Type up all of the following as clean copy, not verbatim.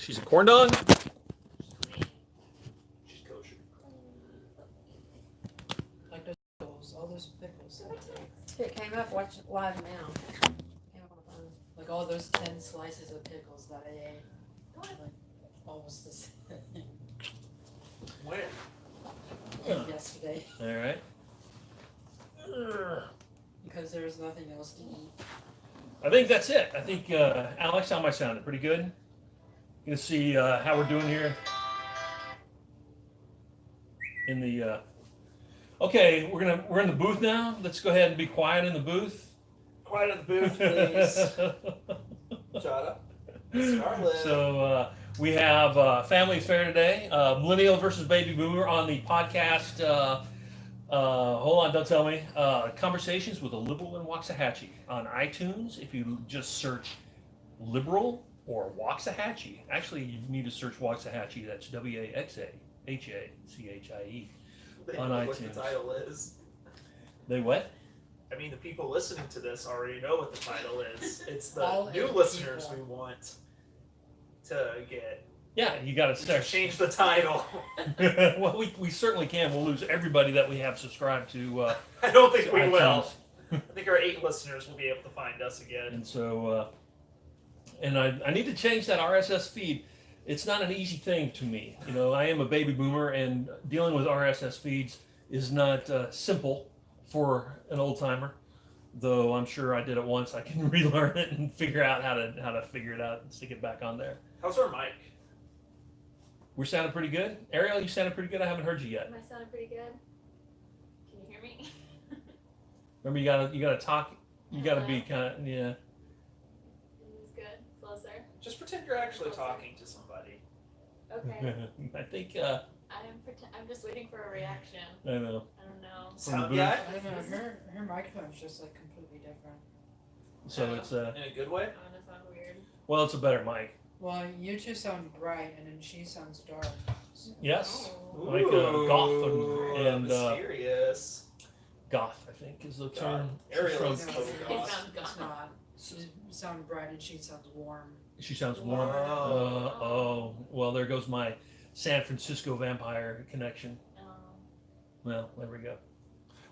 She's a corn dog. She's kosher. Like those pickles, all those pickles. It came up, watch it live now. Came up on the phone. Like all those 10 slices of pickles that I ate. Like almost the same. When? Yesterday. All right. Because there was nothing else to eat. I think that's it. I think Alex, how am I sounding? Pretty good. You can see how we're doing here. In the okay, we're in the booth now. Let's go ahead and be quiet in the booth. Quiet in the booth, please. Shut up. Scarlet. So we have Family Affair today. Millennial versus Baby Boomer on the podcast. Hold on, don't tell me. Conversations with a Liberal in Waxahachie on iTunes. If you just search Liberal or Waxahachie, actually you need to search Waxahachie. That's WAXAHACHIE They on know what iTunes. the title is. They what? I mean, the people listening to this already know what the title is. It's the All new 8 listeners people. we want to get. Yeah, you got to We should start. change the title. Well, we certainly can. We'll lose everybody that we have subscribed to. I don't think we iTunes. will. I think our 8 listeners will be able to find us again. And so, and I need to change that RSS feed. It's not an easy thing to me. You know, I am a baby boomer, and dealing with RSS feeds is not simple for an old timer. Though I'm sure I did it once, I can relearn it and figure out how to figure it out and stick it back on there. How's our mic? We're sounding pretty good. Ariel, you sounded pretty good. I haven't heard you yet. Am I sounding pretty good? Can you hear me? Remember, you gotta talk. You gotta be kind of yeah. Is this good? Closer? Just pretend you're actually talking to somebody. Okay. I think I'm just waiting for a reaction. I know. I don't know. Sound booth. guy? I don't know, her microphone's just like completely different. So it's In a good way? I'm gonna sound weird. well, it's a better mic. Well, you two sound bright and then she sounds dark. So, Yes, Oh. like goth and mysterious. goth. I think is the term. Ariel She's is from- total It goth. sounds it's gone. not. She sounds bright and she sounds warm. She sounds warm. Wow. Well, there goes my San Francisco vampire connection. Well, there we go.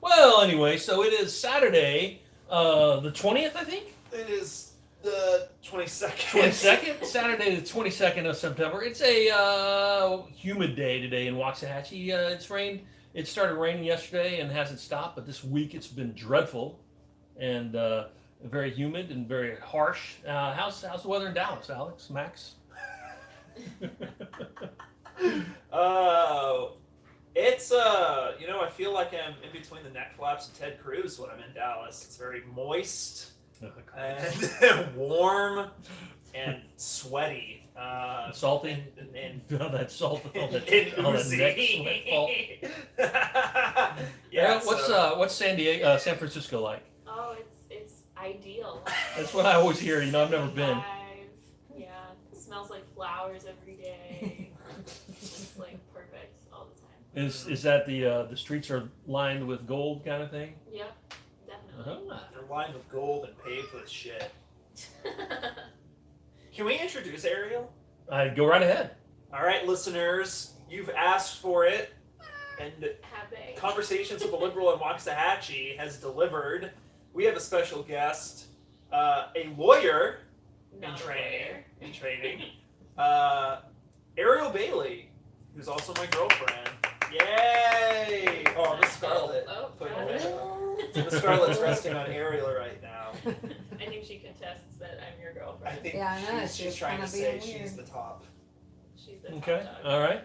Well, anyway, so it is Saturday, the 20th, I think. It is the 22nd. 22nd, Saturday the 22nd of September. It's a humid day today in Waxahachie. It's rained. It started raining yesterday and hasn't stopped, but this week it's been dreadful and very humid and very harsh. How's the weather in Dallas, Alex? Max? It's I feel like I'm in between the neck flaps and Ted Cruz when I'm in Dallas. It's very moist and warm and sweaty. Salty? And All that salt, all that, and all that oozy. neck sweat fall. Yeah. What's San Francisco like? Oh, it's ideal. That's what I always hear. You know, I've never been. Yeah, it smells like flowers every day. It's like perfect all the time. Is that the streets are lined with gold kind of thing? Yep, definitely. They're lined with gold and paved with shit. Can we introduce Ariel? Go right ahead. All right, listeners, you've asked for it, and Have they? Conversations with a Liberal in Waxahachie has delivered. We have a special guest, a lawyer Not a in training, Ariel Bailey, who's also my girlfriend. Yay! Oh, Miss Scarlett. Oh, Put it got away. it. Miss Scarlett's resting on Ariel right now. I think she contests that I'm your I girlfriend. think Yeah, I know, she's she's trying to kinda say being she's weird. the top. She's the Okay. top dog. All right.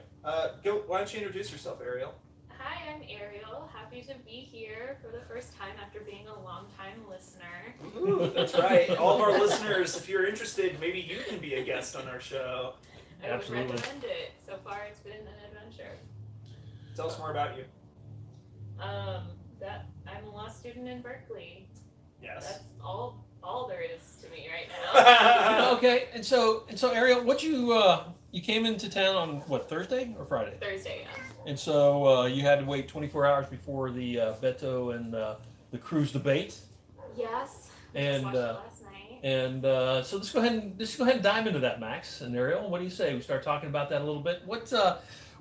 Why don't you introduce yourself, Ariel? Hi, I'm Ariel. Happy to be here for the first time after being a long-time listener. Ooh, that's right. All of our listeners, if you're interested, maybe you can be a guest on our show. I Absolutely. would recommend it. So far, it's been an adventure. Tell us more about you. That I'm a law student in Berkeley. Yes. That's all there is to me right now. Okay. And so Ariel, what you came into town on what, Thursday or Friday? Thursday, yeah. And so you had to wait 24 hours before the Beto and the Cruz debate. Yes. And just watched it last night. And so let's go ahead and dive into that, Max and Ariel. What do you say? We start talking about that a little bit.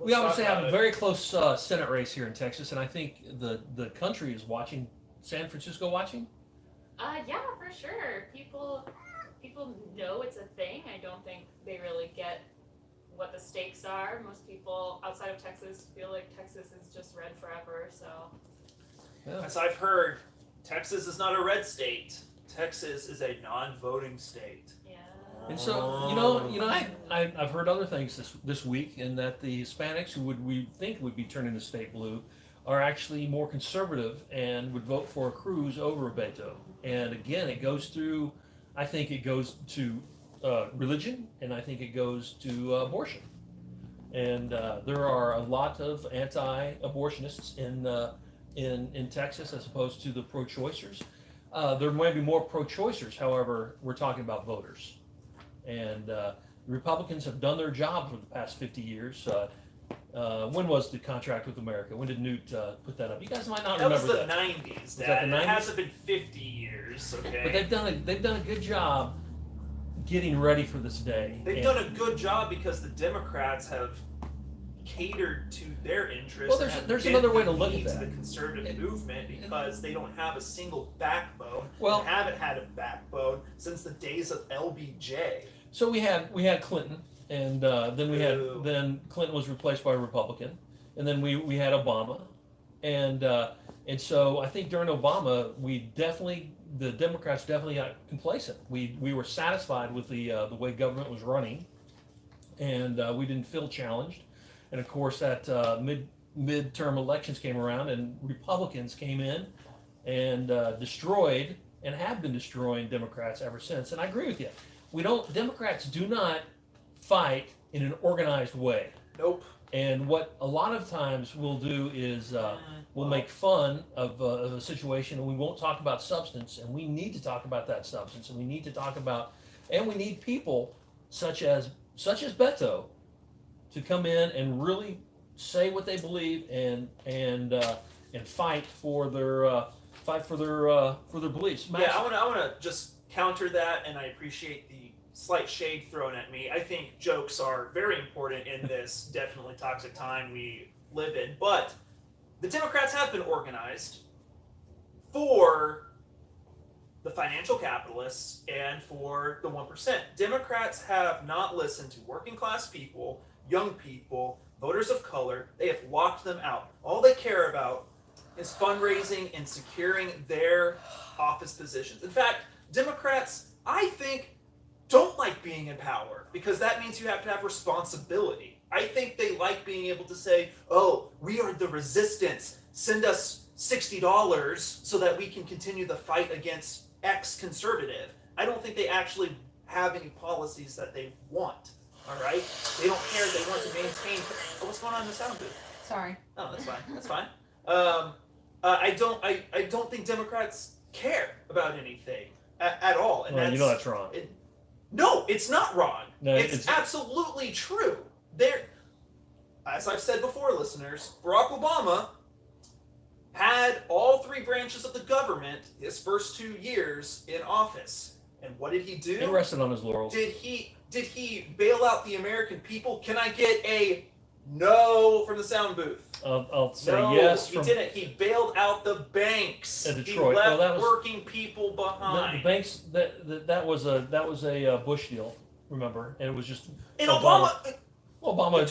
We obviously have a very close Senate race here in Texas, and I think the country is watching. San Francisco watching? Yeah, for sure. People know it's a thing. I don't think they really get what the stakes are. Most people outside of Texas feel like Texas is just red forever. So, Yeah. As I've heard, Texas is not a red state. Texas is a non-voting state. yeah. And so I've heard other things this week, in that the Hispanics, who we think would be turning the state blue, are actually more conservative and would vote for a Cruz over a Beto. And again, I think it goes to religion, and I think it goes to abortion. And there are a lot of anti-abortionists in Texas, as opposed to the pro-choicers. There might be more pro-choicers, however, we're talking about voters. And the Republicans have done their job for the past 50 years. When was the contract with America? When did Newt put that up? You guys might not remember that. That was the 90s, Was Dad. that the 90s? It hasn't been 50 years, okay? But they've done a good job getting ready for this day. They've done a good job because the Democrats have catered to their interests. Well, and have there's bent another way the to look at knee to that. the conservative movement, because they don't have a single backbone. Well- and haven't had a backbone since the days of LBJ. So we had Clinton, and Ooh. then Clinton was replaced by a Republican, and then we had Obama, and so I think during Obama the Democrats definitely got complacent. We were satisfied with the way government was running, and we didn't feel challenged. And of course, that midterm elections came around, and Republicans came in and destroyed, and have been destroying Democrats ever since. And I agree with you. Democrats do not fight in an organized way. Nope. And what a lot of times we'll do is we'll make fun of a situation, and we won't talk about substance. And we need to talk about that substance, and we need to talk about, and we need people such as Beto to come in and really say what they believe, and fight for their beliefs. Max, Yeah, I want to just counter that, and I appreciate the slight shade thrown at me. I think jokes are very important in this definitely toxic time we live in, but the Democrats have been organized for the financial capitalists and for the 1%. Democrats have not listened to working class people, young people, voters of color. They have locked them out. All they care about is fundraising and securing their office positions. In fact, Democrats, I think, don't like being in power, because that means you have to have responsibility. I think they like being able to say, oh, we are the resistance. Send us $60 so that we can continue the fight against X conservative. I don't think they actually have any policies that they want. All right? They don't care. They want to maintain. Oh, what's going on in the sound booth? Sorry. Oh, that's fine. That's fine. I don't think Democrats care about anything at all. And well, you know that's wrong. No, it's not wrong. No, it's absolutely true. As I've said before, listeners, Barack Obama had all three branches of the government his first 2 years in office. And what did he do? He rested on his laurels. Did he bail out the American people? Can I get a no from the sound booth? I'll say No, yes. he didn't. He bailed out the banks. At Detroit. He left Well, that was- working people behind. The banks that was a Bush deal, remember? And it was just and Obama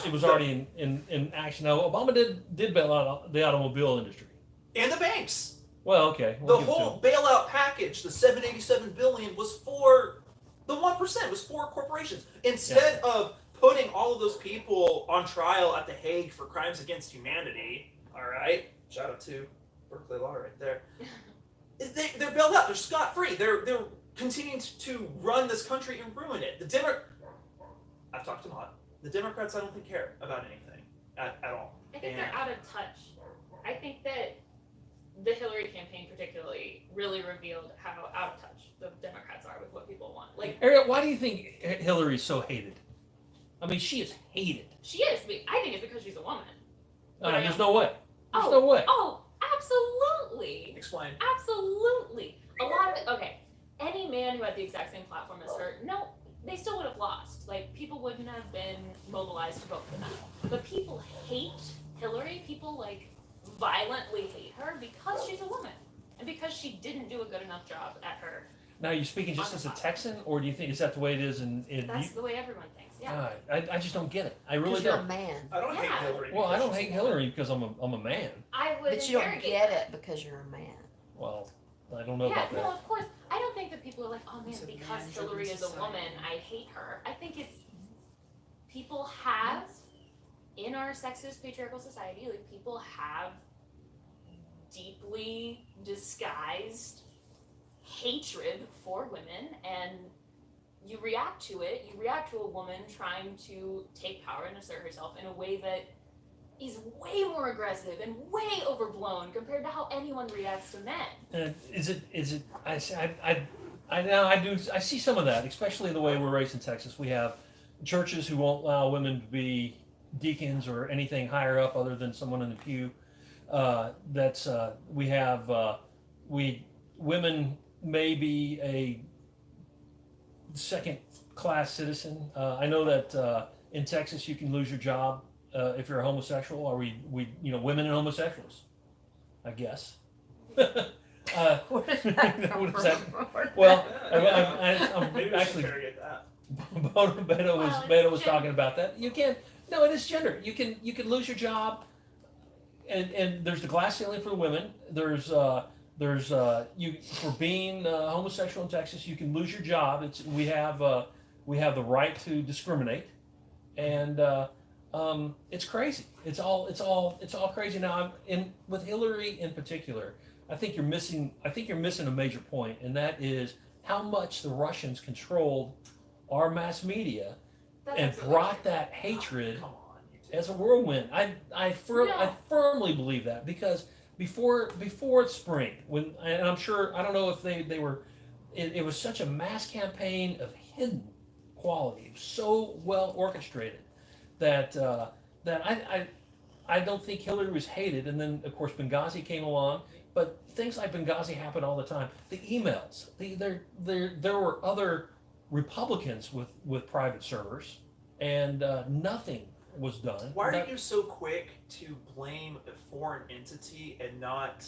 it was already in action. Now Obama did bail out the automobile industry. and the banks. Well, okay. The we'll give it to whole him. bailout package, the $787 billion, was for the 1%. Was for corporations. Instead of putting all of those people on trial at The Hague for crimes against humanity, all right, shout out to Berkeley Law right there. They're bailed out. They're scot free. They're continuing to run this country and ruin it. I've talked to them a lot. The Democrats, I don't think, care about anything at all. I think And- they're out of touch. I think that the Hillary campaign particularly really revealed how out of touch the Democrats are with what people want. Like, Ariel, why do you think Hillary's so hated? I mean, she is hated. she is, but I think it's because she's a woman. There's no way. There's Oh, no way. Oh, absolutely. Explain. Absolutely. A lot of any man who had the exact same platform as her, no, they still would have lost. Like, people wouldn't have been mobilized to vote for them. But people hate Hillary. People, like, violently hate her because she's a woman and because she didn't do a good enough job at her. Now, are you speaking just as a Texan, or do you think is that the way it is in That's the way everyone thinks. Yeah. I just don't get it. I really Because you're a don't. man. I don't hate Yeah. Hillary. Well, I because don't she's hate a woman. Hillary because I'm a man. I would But you don't interrogate get that. it because you're a man. Well, I don't know Yeah, about no, that. of course. I don't think that people are like, oh man, It's a because man-driven Hillary is a society. woman, I hate her. I think it's people have in our sexist patriarchal society, like people have deeply disguised hatred for women, and you react to it. You react to a woman trying to take power and assert herself in a way that is way more aggressive and way overblown compared to how anyone reacts to men. And is it? I see some of that, especially the way we're raised in Texas. We have churches who won't allow women to be deacons or anything higher up other than someone in the pew. We have women may be a second class citizen. I know that in Texas you can lose your job if you're a homosexual. Or we women and homosexuals, I guess. Where does that come What is from? Well, Yeah, I'm maybe we should actually interrogate that. Beto was talking about that. You can no, it is gender. You can lose your job, and there's the glass ceiling for the women. There's you for being homosexual in Texas, you can lose your job. We have the right to discriminate, and it's crazy. It's all crazy now. With Hillary in particular, I think you're missing a major point, and that is how much the Russians controlled our mass media That's and absolutely brought true. that hatred Come on, you two. as a whirlwind. I firmly believe that because before spring, and I'm sure, I don't know if they were, it was such a mass campaign of hidden quality. It was so well orchestrated that I don't think Hillary was hated. And then of course Benghazi came along, but things like Benghazi happen all the time. The emails, there were other Republicans with private servers, and nothing was done. Why are you so quick to blame a foreign entity and not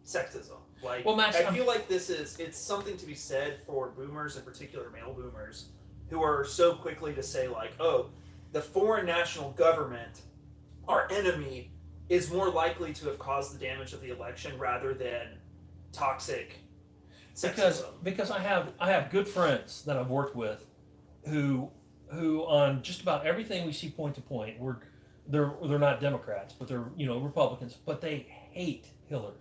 sexism? Like, Well, Max, I feel like it's something to be said for boomers, in particular male boomers, who are so quickly to say like, oh, the foreign national government, our enemy, is more likely to have caused the damage of the election rather than toxic sexism. Because I have good friends that I've worked with who on just about everything we see point to point, they're not Democrats, but they're Republicans, but they hate Hillary,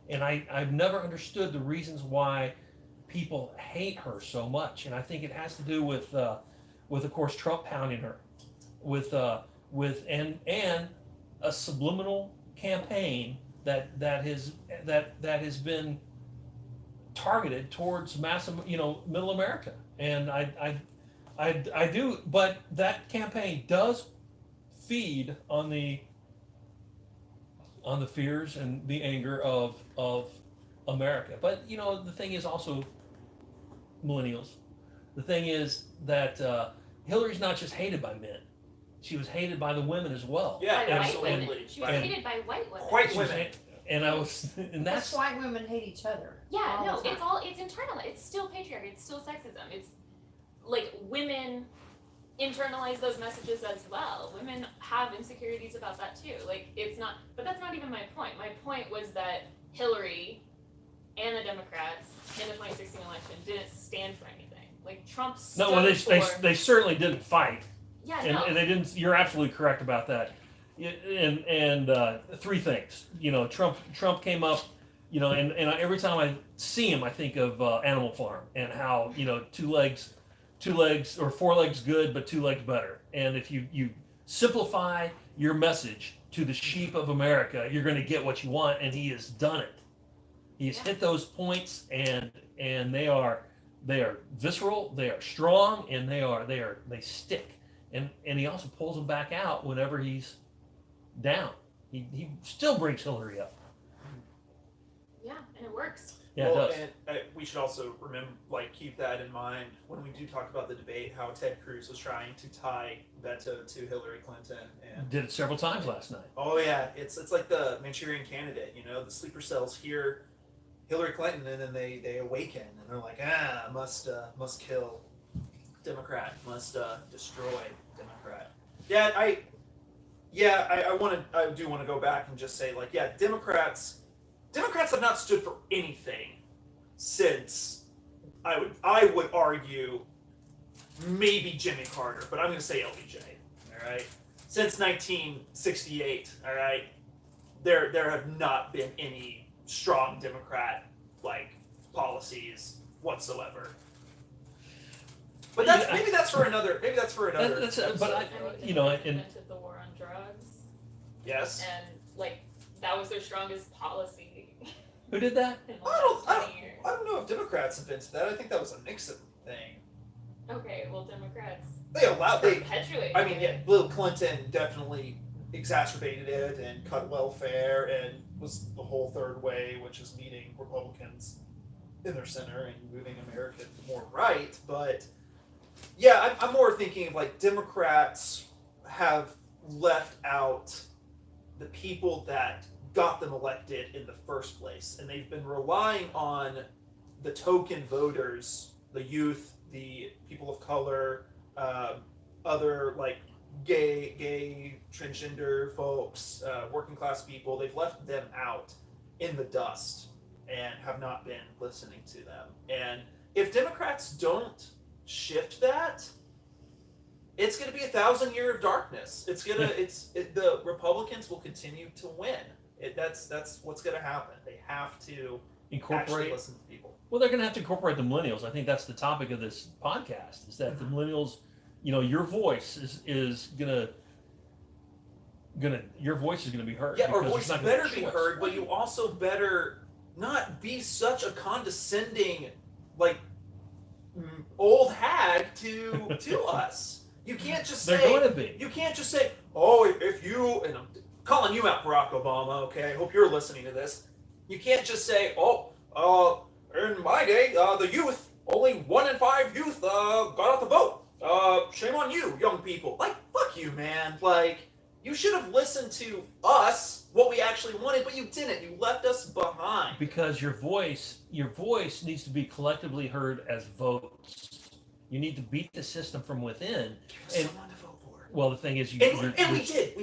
and I've never understood the reasons why people hate her so much, and I think it has to do with of course Trump pounding her, with and a subliminal campaign that has been targeted towards middle America, and I do, but that campaign does feed on the fears and the anger of America. But the thing is also millennials. The thing is that Hillary's not just hated by men; she was hated by the women as well. Yeah, By white absolutely. women. She was And- hated by white women. White She was women. and That's that's why women hate each other. Yeah, all no, the time. it's internal. It's still patriarchy. It's still sexism. It's like women internalize those messages as well. Women have insecurities about that too. Like it's not, but that's not even my point. My point was that Hillary and the Democrats in the 2016 election didn't stand for anything. Like Trump stood no. Well, for. they certainly didn't fight. Yeah, And, no. and they didn't. You're absolutely correct about that. And three things. Trump came up. And every time I see him, I think of Animal Farm and how two legs or four legs good, but two legs better. And if you simplify your message to the sheep of America, you're going to get what you want. And he has done it. He's hit those points, and they are visceral. They are strong, and they stick. And he also pulls them back out whenever he's down. He still brings Hillary up. Yeah, and it works. Yeah, it well, does. and we should also remember, keep that in mind when we do talk about the debate. How Ted Cruz was trying to tie Beto to Hillary Clinton, and Did it several times last night. oh yeah, it's like the Manchurian Candidate. The sleeper cells hear Hillary Clinton, and then they awaken, and they're like, must kill Democrat, must destroy Democrat. I do want to go back and just say, Democrats have not stood for anything since I would argue maybe Jimmy Carter, but I'm going to say LBJ. All right, since 1968. All right, there have not been any strong Democrat policies whatsoever. But maybe that's for another. But I mean, Democrats invented the war on drugs, yes. and that was their strongest policy Who did that? in the last 20 years. I don't know if Democrats invented that. I think that was a Nixon thing. Okay, well, Democrats They perpetuated. I mean, yeah, Bill Clinton definitely exacerbated it and cut welfare and was the whole third way, which is meeting Republicans in their center and moving America more right. But yeah, I'm more thinking of Democrats have left out the people that got them elected in the first place, and they've been relying on the token voters, the youth, the people of color, other gay, transgender folks, working class people. They've left them out in the dust and have not been listening to them. And if Democrats don't shift that, it's going to be 1,000 years of darkness. The Republicans will continue to win. That's what's going to happen. They have to actually listen to people. Well, they're going to have to incorporate the millennials. I think that's the topic of this podcast. Is that the millennials? Your voice is gonna your voice is gonna be heard. Yeah, our because voice there's not better gonna be be choice. heard, but you also better not be such a condescending, old hag to us. You can't just say. They're going to be. You can't just say, "Oh, if you," and I'm calling you out, Barack Obama. Okay, I hope you're listening to this. You can't just say, "Oh, in my day, the youth, only 1 in 5 youth got out the vote. Shame on you, young people." Fuck you, man. You should have listened to us, what we actually wanted, but you didn't. You left us behind. Because your voice needs to be collectively heard as votes. You need to beat the system from within. Give us someone to vote for. Well, the thing is, We did.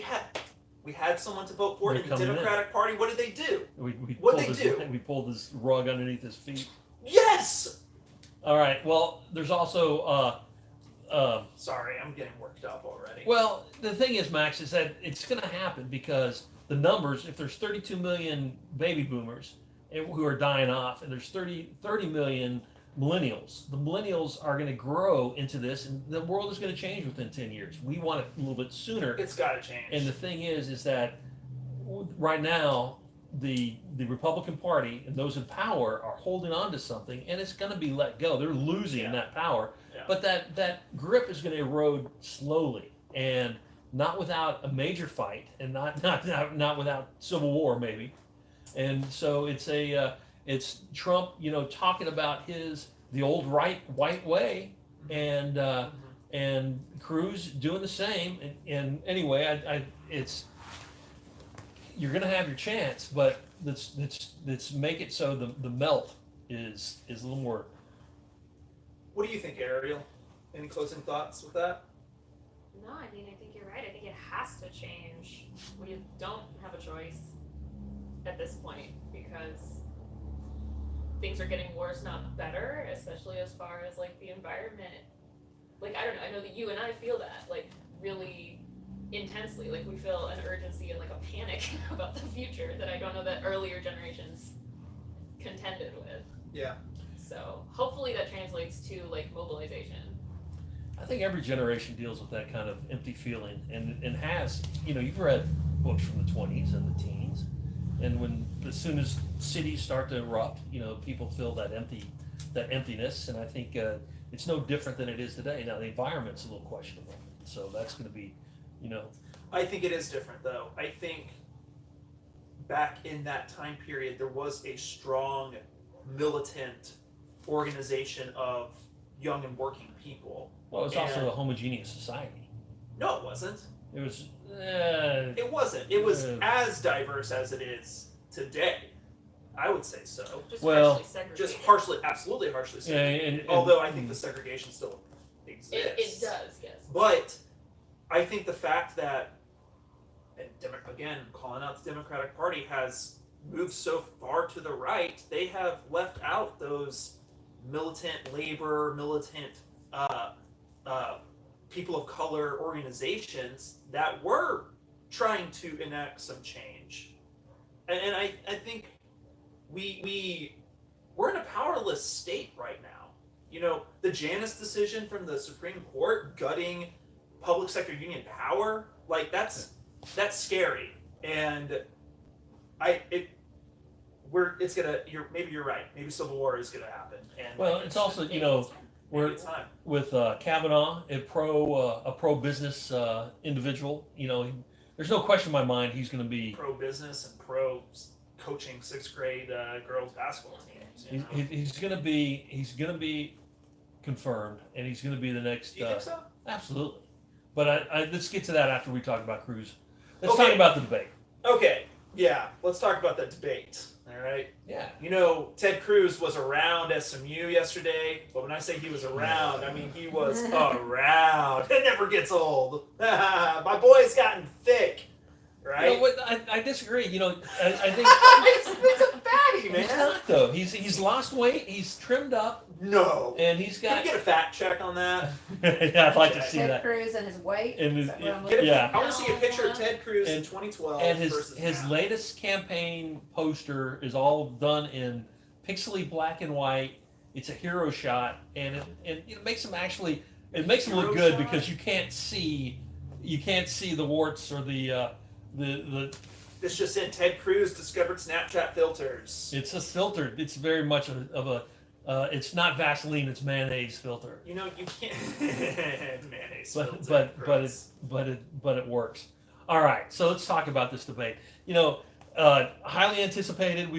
We had someone to vote for in the Democratic Party. What did they do? We pulled this rug underneath his feet. Yes. All right. Well, there's also. Sorry, I'm getting worked up already. Well, the thing is, Max, is that it's going to happen because the numbers. If there's 32 million baby boomers who are dying off, and there's 30 million millennials, the millennials are going to grow into this, and the world is going to change within 10 years. We want it a little bit sooner. It's got to change. And the thing is that right now the Republican Party and those in power are holding on to something, and it's going to be let go. They're losing that power, but that grip is going to erode slowly, and not without a major fight, and not without civil war maybe. And so it's Trump, talking about the old white way, and Cruz doing the same. And anyway, you're going to have your chance, but let's make it so the melt is a little more. What do you think, Ariel? Any closing thoughts with that? No, I think you're right. I think it has to change. We don't have a choice at this point because things are getting worse, not better, especially as far as the environment. I don't know, I know that you and I feel that really intensely. We feel an urgency and a panic about the future that I don't know that earlier generations contended with. Yeah. So hopefully that translates to mobilization. I think every generation deals with that kind of empty feeling, and has, you've read books from the 20s and the teens, and as soon as cities start to erupt, people feel that emptiness, and I think it's no different than it is today. Now the environment's a little questionable, so that's going to be, I think it is different, though. I think back in that time period, there was a strong militant organization of young and working people. Well, it's also a homogeneous society. No, it wasn't. It was. It wasn't. It was as diverse as it is today. I would say so. Just Well, harshly segregated. Just harshly, absolutely harshly Yeah, segregated. and Although I think the segregation still exists. It does, yes. But I think the fact that, and again, calling out the Democratic Party has moved so far to the right, they have left out those militant labor, militant people of color organizations that were trying to enact some change. And I think we're in a powerless state right now. You know, the Janus decision from the Supreme Court gutting public sector union power, like that's scary. And maybe you're right. Maybe civil war is gonna happen. And Well, it's also, you know, maybe we're it's time. with Kavanaugh, a pro business individual. You know, there's no question in my mind he's going to be. Pro business and pro coaching 6th grade girls basketball teams. You know? He's going to be confirmed, and he's going to be the next. Do you think so? Absolutely. But let's get to that after we talk about Cruz. Let's Okay. talk about the debate. Okay, yeah, let's talk about that debate. All right. Yeah. You know, Ted Cruz was around SMU yesterday, but when I say he was around, I mean he was around. It never gets old. My boy's gotten thick, right? You know what? I disagree. You know, I think it's a fatty, he's man. not though. He's lost weight. He's trimmed up, No. and he's Can got. we get a fact check on that? Yeah, I'd like to see Ted that. Cruz and his weight. And his- Is that what I'm yeah. looking Yeah. I want to see a picture of Ted Cruz in And- 2012 And versus his now. latest campaign poster is all done in pixely black and white. It's a hero shot, and it makes him look Hero good shot? because you can't see the warts or the This just in: Ted Cruz discovered Snapchat filters. it's a filter. It's very much of a it's not Vaseline, it's mayonnaise filter. You know, you can't mayonnaise filter. But it works. All right, so let's talk about this debate. You know, highly anticipated.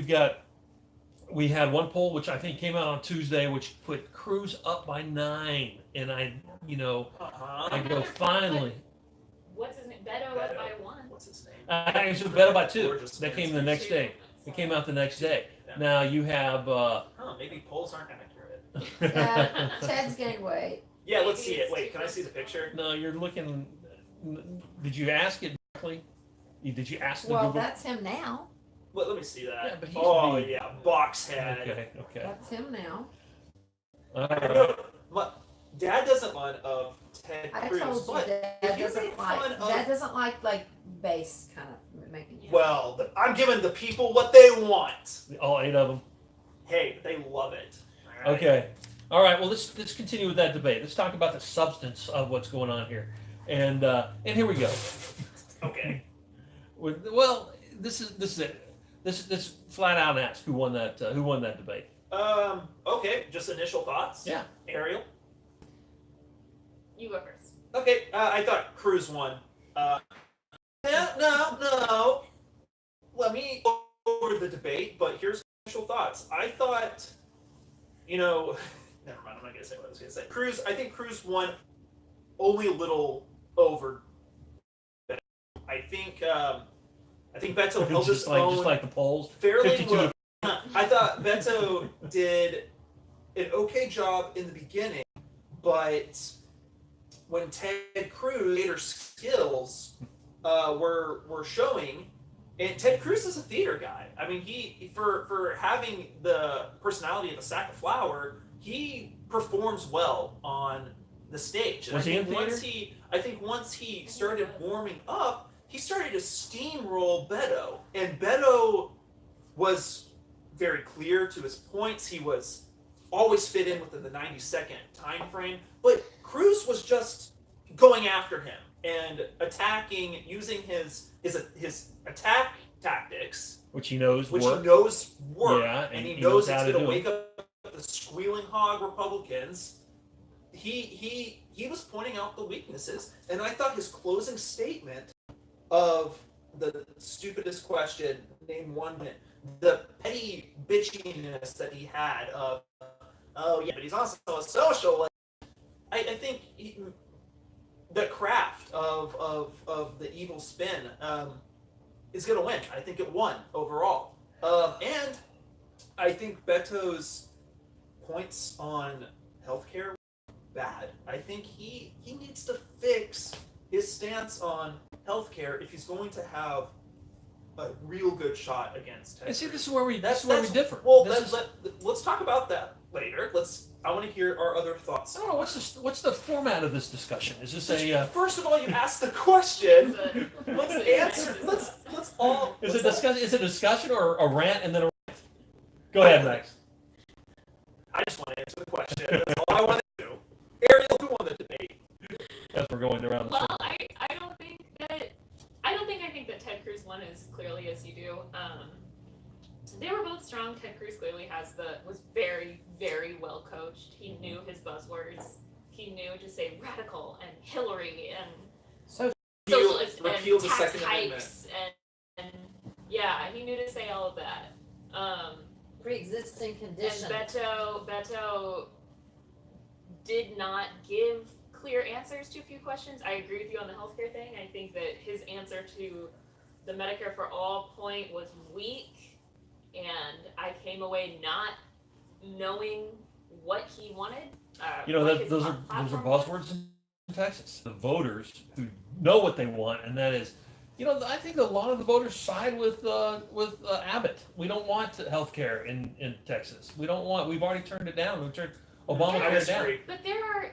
We had one poll which I think came out on Tuesday, which put Cruz up by 9, and I go finally. What's his name? Beto up by 1. What's his name? I actually better by 2. Gorgeous That came man. the next day. It came out the next day. Yeah. Now you have. Maybe polls aren't accurate. Yeah, Ted's gained weight. Yeah, let's Maybe see it. it's Wait, too can I close see the to picture? No, you're looking. Did you ask it directly? Did you ask the Well, Google? that's him now. Let me see that. Yeah, but he's Oh being- yeah, box head. Okay. That's him now. All I right. know, Dad doesn't want of Ted I Cruz, told you but Dad if you doesn't make fun like bass kind of making. Yeah. well, I'm giving the people what they want. All 8 of them. Hey, they love it. All right? Okay. All right. Well, let's continue with that debate. Let's talk about the substance of what's going on here, and here we go. Okay. Well, this is it. This flat out ask who won that debate. Okay. Just initial thoughts. Yeah. Ariel. You go first. Okay. I thought Cruz won. No. Let me go over the debate, but here's my initial thoughts. I thought, never mind. I'm not gonna say what I was gonna say. I think Cruz won only a little over. I think Beto held his just own like the polls. fairly 52 well. I thought Beto did an okay job in the beginning, but when Ted Cruz later skills were showing, and Ted Cruz is a theater guy. I mean, he for having the personality of a sack of flour, he performs well on the stage. And Was he in I think once he started warming up, he started to steamroll Beto, and Beto was very clear to his points. He was always fit in within the 90-second time frame, but Cruz was just going after him and attacking, using his attack tactics, which he knows which work. he knows work, Yeah, and he he knows knows how it's to going to do it. wake up the squealing hog Republicans. He was pointing out the weaknesses, and I thought his closing statement of the stupidest question, name one minute. the petty bitchiness that he had of, oh yeah, but he's also a social. I think the craft of the evil spin is going to win. I think it won overall. And I think Beto's points on healthcare bad. I think he needs to fix his stance on healthcare if he's going to have a real good shot against Ted And see, Cruz. this is where we differ. Well, This is- let's talk about that later. I want to hear our other thoughts. I don't know what's the format of this discussion. Is this a First of all, you asked the question. It's a- Let's answer. Let's all. is it discussion or a rant and then a rant? Go ahead, Max. I just want to answer the question. That's all I want to do. Ariel, who won the debate? As we're going around the Well, circle. I don't think that Ted Cruz won as clearly as you do. They were both strong. Ted Cruz clearly was very, very well coached. He knew his buzzwords. He knew to say radical and Hillary and socialist Repeal and the tax Second hikes and yeah, he knew to say all of that. Pre-existing condition. And Beto did not give clear answers to a few questions. I agree with you on the healthcare thing. I think that his answer to the Medicare for All point was weak, and I came away not knowing what he wanted. What his those are platform was. buzzwords in Texas. The voters who know what they want, and that is, I think a lot of the voters side with Abbott. We don't want health care in Texas. We've already turned it down. We've turned I Obamacare down. disagree. But there are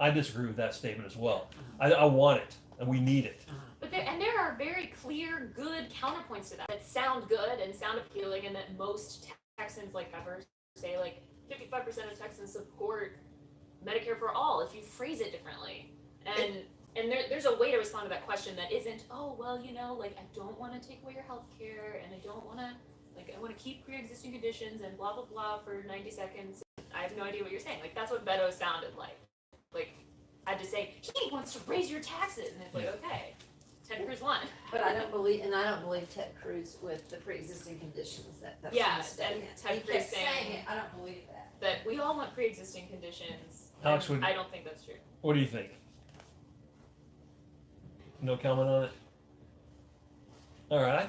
I disagree with that statement as well. I want it, and we need it. But there are very clear, good counterpoints to that sound good and sound appealing, and that most Texans, like ever say, like 55% of Texans support Medicare for all if you phrase it differently. And there's a way to respond to that question that isn't, oh well, like I don't want to take away your health care, and I don't want to, like I want to keep pre-existing conditions and blah blah blah for 90 seconds. I have no idea what you're saying. Like that's what Beto sounded like. Like I had to say he wants to raise your taxes, and it's like okay. Ted Cruz won. But I don't believe Ted Cruz with the pre-existing conditions that's Yeah, his statement. and Ted He Cruz kept saying saying it. I don't believe that. that we all want pre-existing conditions. Alex, and I don't think that's true. What do you think? No comment on it. All right,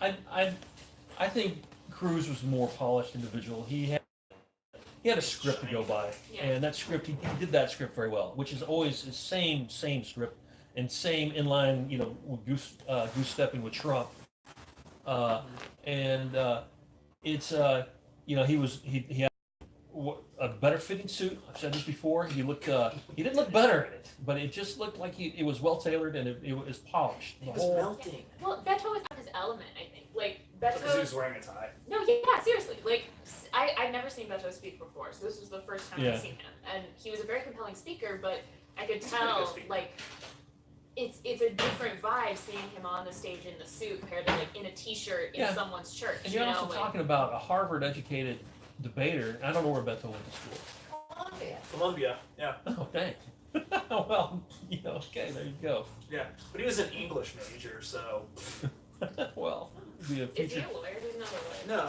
I think Cruz was a more polished individual. He had a script to go by, Yeah. and that script he did that script very well, which is always the same script and same in line, with goose stepping with Trump, and it's he had a better fitting suit. I've said this before. He didn't look better in it, but it just looked like it was well tailored and it was polished. He was melting. Well, Beto was out of his element, I think. Like Because he was Beto. wearing a tie. No, yeah, seriously. Like I've never seen Beto speak before, so this was the first time Yeah. I've seen him, and he was a very compelling speaker. But I could He's a pretty good tell, speaker. like, it's a different vibe seeing him on the stage in the suit compared to like in a t-shirt in Yeah. someone's church. And you're also like, talking about a Harvard-educated debater. I don't know where Beto went to school. Columbia. Columbia. Yeah. Oh, thanks. Well, okay, there you go. Yeah. But he was an English major, so. Well, be a Is he future a lawyer? He's not a lawyer. No,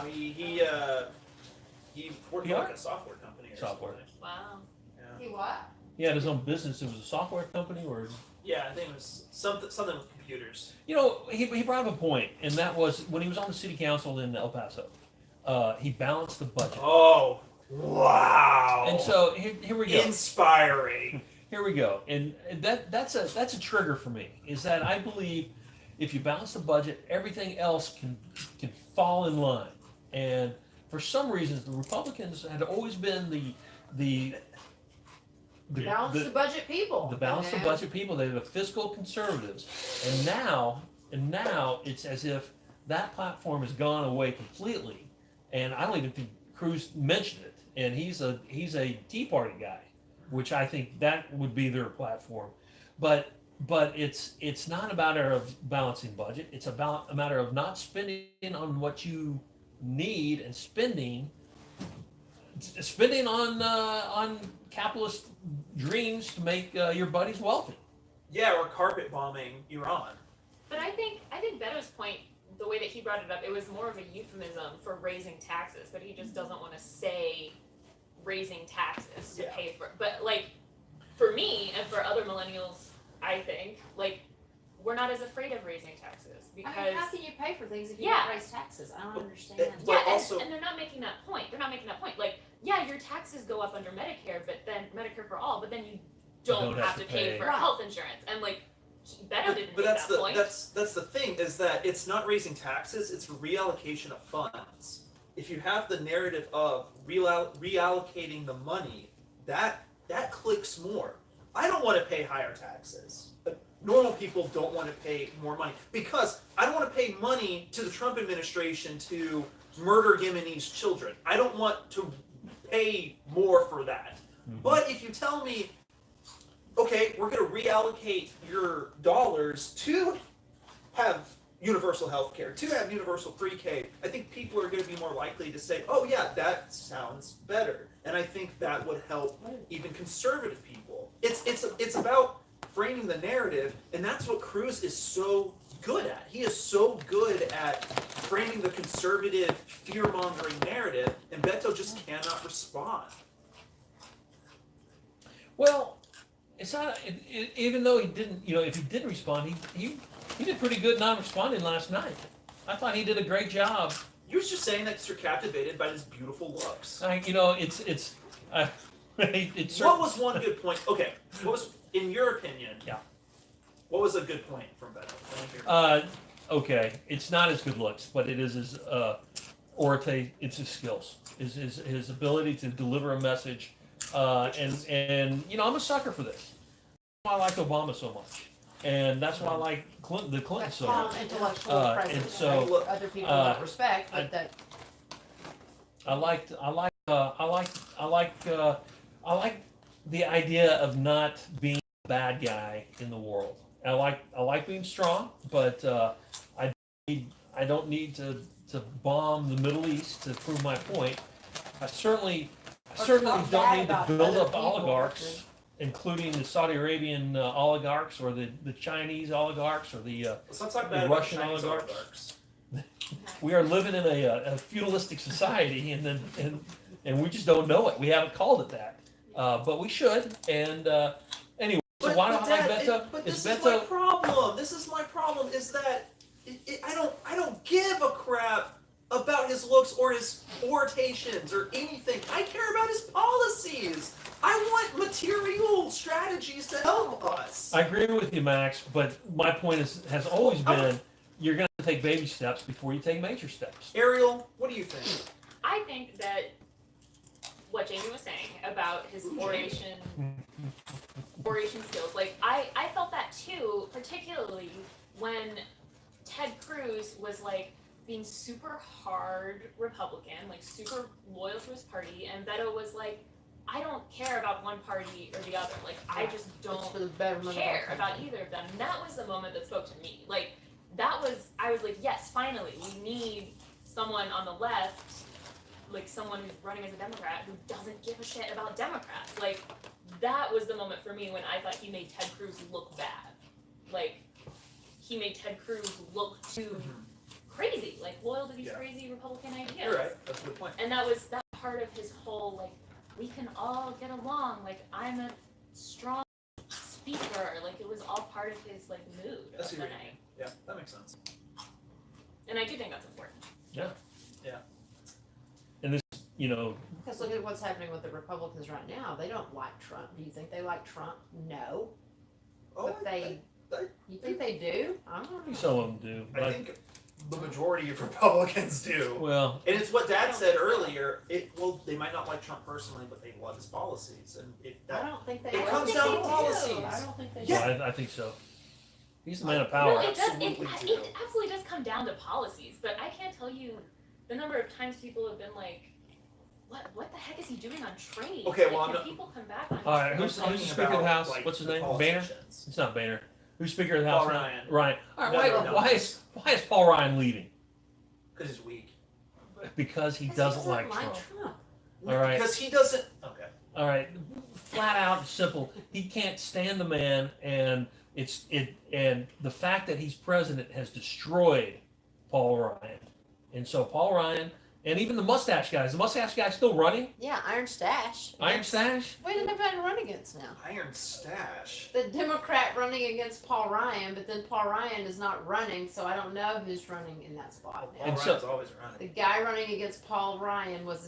he worked for PR? like a software company or Software. something. Wow. Yeah. He what? He had his own business. It was a software company, or Yeah, I think it was something with computers. he brought up a point, and that was when he was on the city council in El Paso. He balanced the budget, Oh, wow. and so here we go. Inspiring. Here we go, and that's a trigger for me. Is that I believe if you balance the budget, everything else can fall in line. And for some reasons, the Republicans had always been the Balance the budget people. the balance the you know? budget people. They're the fiscal conservatives, and now it's as if that platform has gone away completely. And I don't even think Cruz mentioned it. And he's a Tea Party guy, which I think that would be their platform. But it's not a matter of balancing budget. It's about a matter of not spending on what you need and spending on capitalist dreams to make your buddies wealthy. Yeah, or carpet bombing Iran. But I think Beto's point the way that he brought it up, it was more of a euphemism for raising taxes, but he just doesn't want to say raising taxes to pay for it. But like for me and for other millennials, I think like we're not as afraid of raising taxes because I mean, how can you pay for things if you Yeah. don't raise taxes? I don't understand. But yeah, also- and they're not making that point. They're not making that point. Like, yeah, your taxes go up under Medicare, but then Medicare for all, but then you don't have to pay for Right. health insurance. And like, Beto didn't But make that's that the point. that's the thing is that it's not raising taxes; it's reallocation of funds. If you have the narrative of reallocating the money, that clicks more. I don't want to pay higher taxes. But normal people don't want to pay more money because I don't want to pay money to the Trump administration to murder Yemenis children. I don't want to pay more for that. But if you tell me, okay, we're going to reallocate your dollars to have universal health care, to have universal pre-K, I think people are going to be more likely to say, oh yeah, that sounds better. And I think that would help even conservative people. It's about framing the narrative, and that's what Cruz is so good at. He is so good at framing the conservative fear-mongering narrative, and Beto just cannot respond. Well, it's not. Even though he didn't, if he did respond, he did pretty good not responding last night. I thought he did a great job. You're just saying that because you're captivated by his beautiful looks. It's What was one good point? Okay, what was, in your opinion? Yeah. What was a good point from Beto? Okay, it's not his good looks, but it is his orate. It's his skills, his ability to deliver a message, and I'm a sucker for this. That's why I like Obama so much, and that's why I like the Clinton That's so called much. intellectual And president. so, Other people don't respect, but that. I like the idea of not being a bad guy in the world. I like being strong, but I don't need to bomb the Middle East to prove my point. I certainly talk don't bad need to about build other up people. oligarchs, including the Saudi Arabian oligarchs or the Chinese oligarchs or the Let's not talk the bad about Russian Chinese oligarchs. We are living in a feudalistic society, and we just don't know it. We haven't called it that, but we should. And anyway, so why don't I like Beto? But Is this is my Beto? problem. This is my problem. Is that I don't give a crap about his looks or his orations or anything. I care about his policies. I want material strategies to help us. I agree with you, Max. But my point has always been you're going to take baby steps before you take major steps. Ariel, what do you think? I think that what Jamie was saying about his oration skills, like I felt that too, particularly when Ted Cruz was like being super hard Republican, like super loyal to his party, and Beto was like, I don't care about one party or the other. Like I just It's don't for the betterment of our care country. about either of them. And that was the moment that spoke to me. Like I was like, yes, finally, we need someone on the left, like someone who's running as a Democrat who doesn't give a shit about Democrats. Like that was the moment for me when I thought he made Ted Cruz look bad. Like he made Ted Cruz look too crazy, like loyal to these crazy Republican ideas. You're right. That's a good point. And that was that part of his whole like, we can all get along. Like I'm a strong speaker. Like it was all part of his like mood That's of the what you night. mean. Yeah, that makes sense. And I do think that's important. Because look at what's happening with the Republicans right now. They don't like Trump. Do you think they like Trump? No. But you think they do? I don't know. Some of them do. I But, think the majority of Republicans do. well, And it's what I Dad don't said think so. earlier. They might not like Trump personally, but they love his policies, and I don't think they. It I comes don't down think to they do. policies. I don't think they do. Yeah. I think so. He's the man of No, power. it does. absolutely do. It absolutely does come down to policies. But I can't tell you the number of times people have been like, "What the heck is he doing on trade?" Okay, Like, well, can I'm not- people come back on All right, trade? who's talking the Speaker of the House? like, What's his the name? Boehner? politicians. It's not Boehner. Who's Speaker of the House Paul now? Ryan. Ryan. All right. No, why is Paul Ryan leaving? Because he's weak. Because he 'Cause doesn't like Trump. All right. Because he doesn't. Okay. All right. Flat out and simple. He can't stand the man, and and the fact that he's president has destroyed Paul Ryan. And so Paul Ryan, and even the mustache guy's still running. Yeah, Iron Stash. Iron Stash. Wait, did anybody run against now? Iron Stash. The Democrat running against Paul Ryan, but then Paul Ryan is not running, so I don't know who's running in that spot now. Paul And Ryan's so- always running. The guy running against Paul Ryan is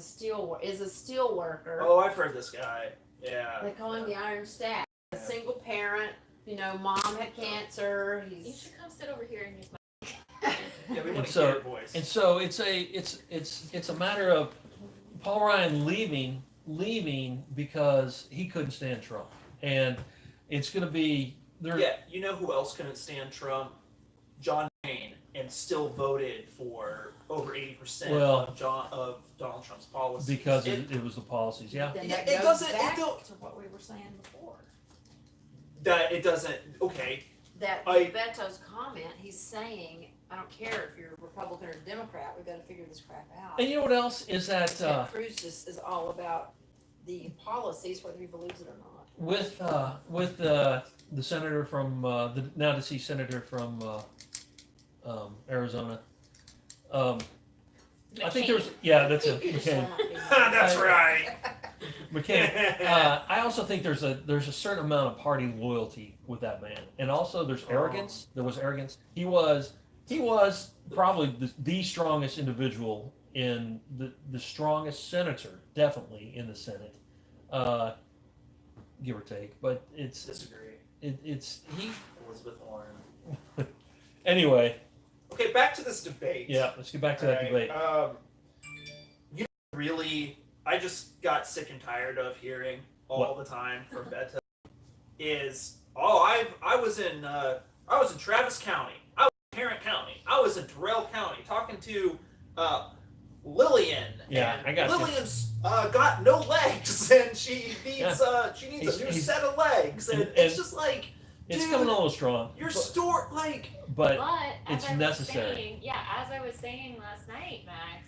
a steel worker. Oh, I've heard this guy. Yeah. They call him the Iron Stash. A Yeah. single parent. You know, mom had cancer. You He's should come sit over here and use my. Yeah, we And want to so- hear your voice. And so it's a matter of Paul Ryan leaving because he couldn't stand Trump, and it's going to be there. Yeah, you know who else couldn't stand Trump? John McCain, and still voted for over 80% Well, of Donald Trump's policies. because it was the policies. Yeah. Then Yeah, that it goes doesn't- it back don't- to what we were saying before. that it doesn't. Okay, That I- Beto's comment, he's saying, I don't care if you're a Republican or Democrat, we've got to figure this crap out. And you know what else is that Ted Cruz just is all about the policies, whether he believes it or not. with the senator from the now deceased senator from Arizona. I think there's that's it. McCain. that's right. McCain. I also think there's a certain amount of party loyalty with that man, and also there's arrogance. There was arrogance. He was probably the strongest individual in the strongest senator, definitely in the Senate, give or take. But Disagree. it's he. Elizabeth Warren. Anyway, Okay, back to this debate. yeah. Let's get back to that debate. You know, really, I just got sick and tired of hearing all the time from Beto is, I was in Travis County, I was in Tarrant County, I was in Terrell County talking to Lillian. Yeah, and I got you. Lillian's got no legs, and she needs a new set of legs, and it's just like, It's dude, coming a little strong. your store, like, but As it's I was necessary. saying, as I was saying last night, Max,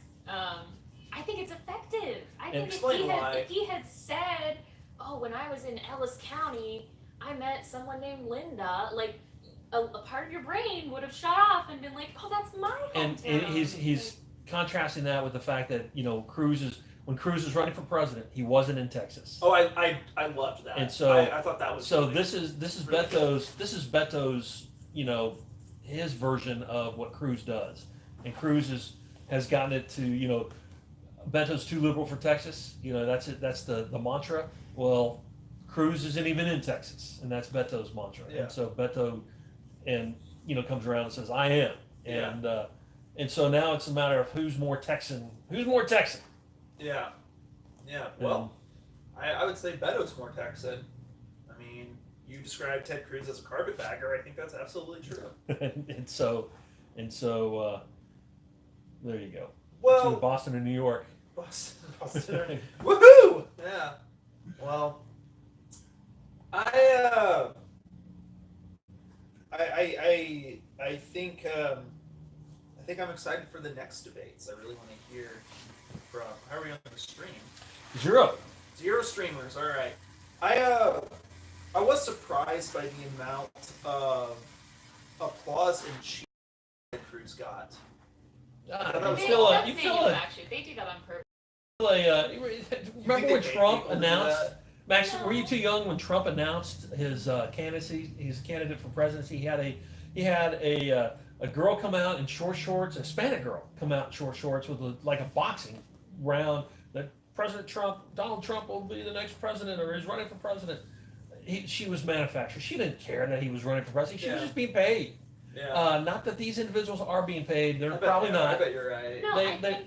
I think it's effective. I think explain why. if he had said, "Oh, when I was in Ellis County, I met someone named Linda," like a part of your brain would have shut off and been like, "Oh, that's my hometown." and he's contrasting that with the fact that when Cruz was running for president, he wasn't in Texas. oh, I loved that. And so- I thought that was So really- this is really Beto's his version of what Cruz does, and Cruz has gotten it to Beto's too liberal for Texas. That's it. That's the mantra. Well, Cruz isn't even in Texas, and that's Beto's mantra. Yeah. And so Beto comes around and says, "I am," Yeah. and so now it's a matter of who's more Texan. Who's more Texan? Yeah. Well, I would say Beto's more Texan. I mean, you described Ted Cruz as a carpetbagger. I think that's absolutely true. and so there you go. It's Well, either Boston or New York. Boston. Woohoo! Yeah. Well, I think I'm excited for the next debates. I really want to hear from. How are we on the stream? Zero. 0 streamers. All right. I was surprised by the amount of applause and cheer that Cruz got. Ah, That was They, you that's feel they do, a, actually. They do that on purpose. remember when Trump announced? That? Max, No. were you too young when Trump announced his candidacy? He's a candidate for presidency. He had a girl come out in short shorts, a Hispanic girl come out in short shorts with like a boxing round that Donald Trump will be the next president or is running for president. She was manufactured. She didn't care that he was running for president. She was Yeah. just being paid. Yeah. Not that these individuals are being paid. They're I bet- probably I not. bet you're right. No, They-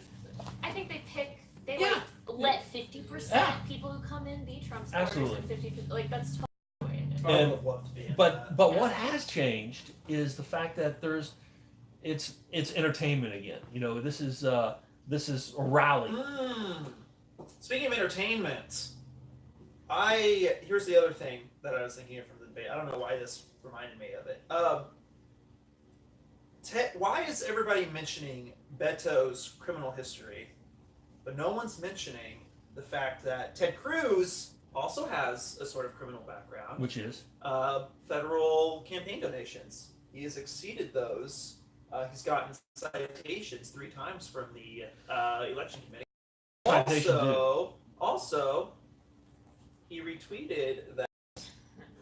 I think they pick. They Yeah. let 50% Yeah. people who come in be Trump supporters, Absolutely. and 50% that's totally the way it is. I And- would love to be in But that. what has changed is the fact that it's entertainment again. This is a rally. Speaking of entertainment, here's the other thing that I was thinking of from the debate. I don't know why this reminded me of it. Why is everybody mentioning Beto's criminal history, but no one's mentioning the fact that Ted Cruz also has a sort of criminal background? Which is Federal campaign donations. He has exceeded those He's gotten citations 3 times from the election committee. Citation Also, he retweeted that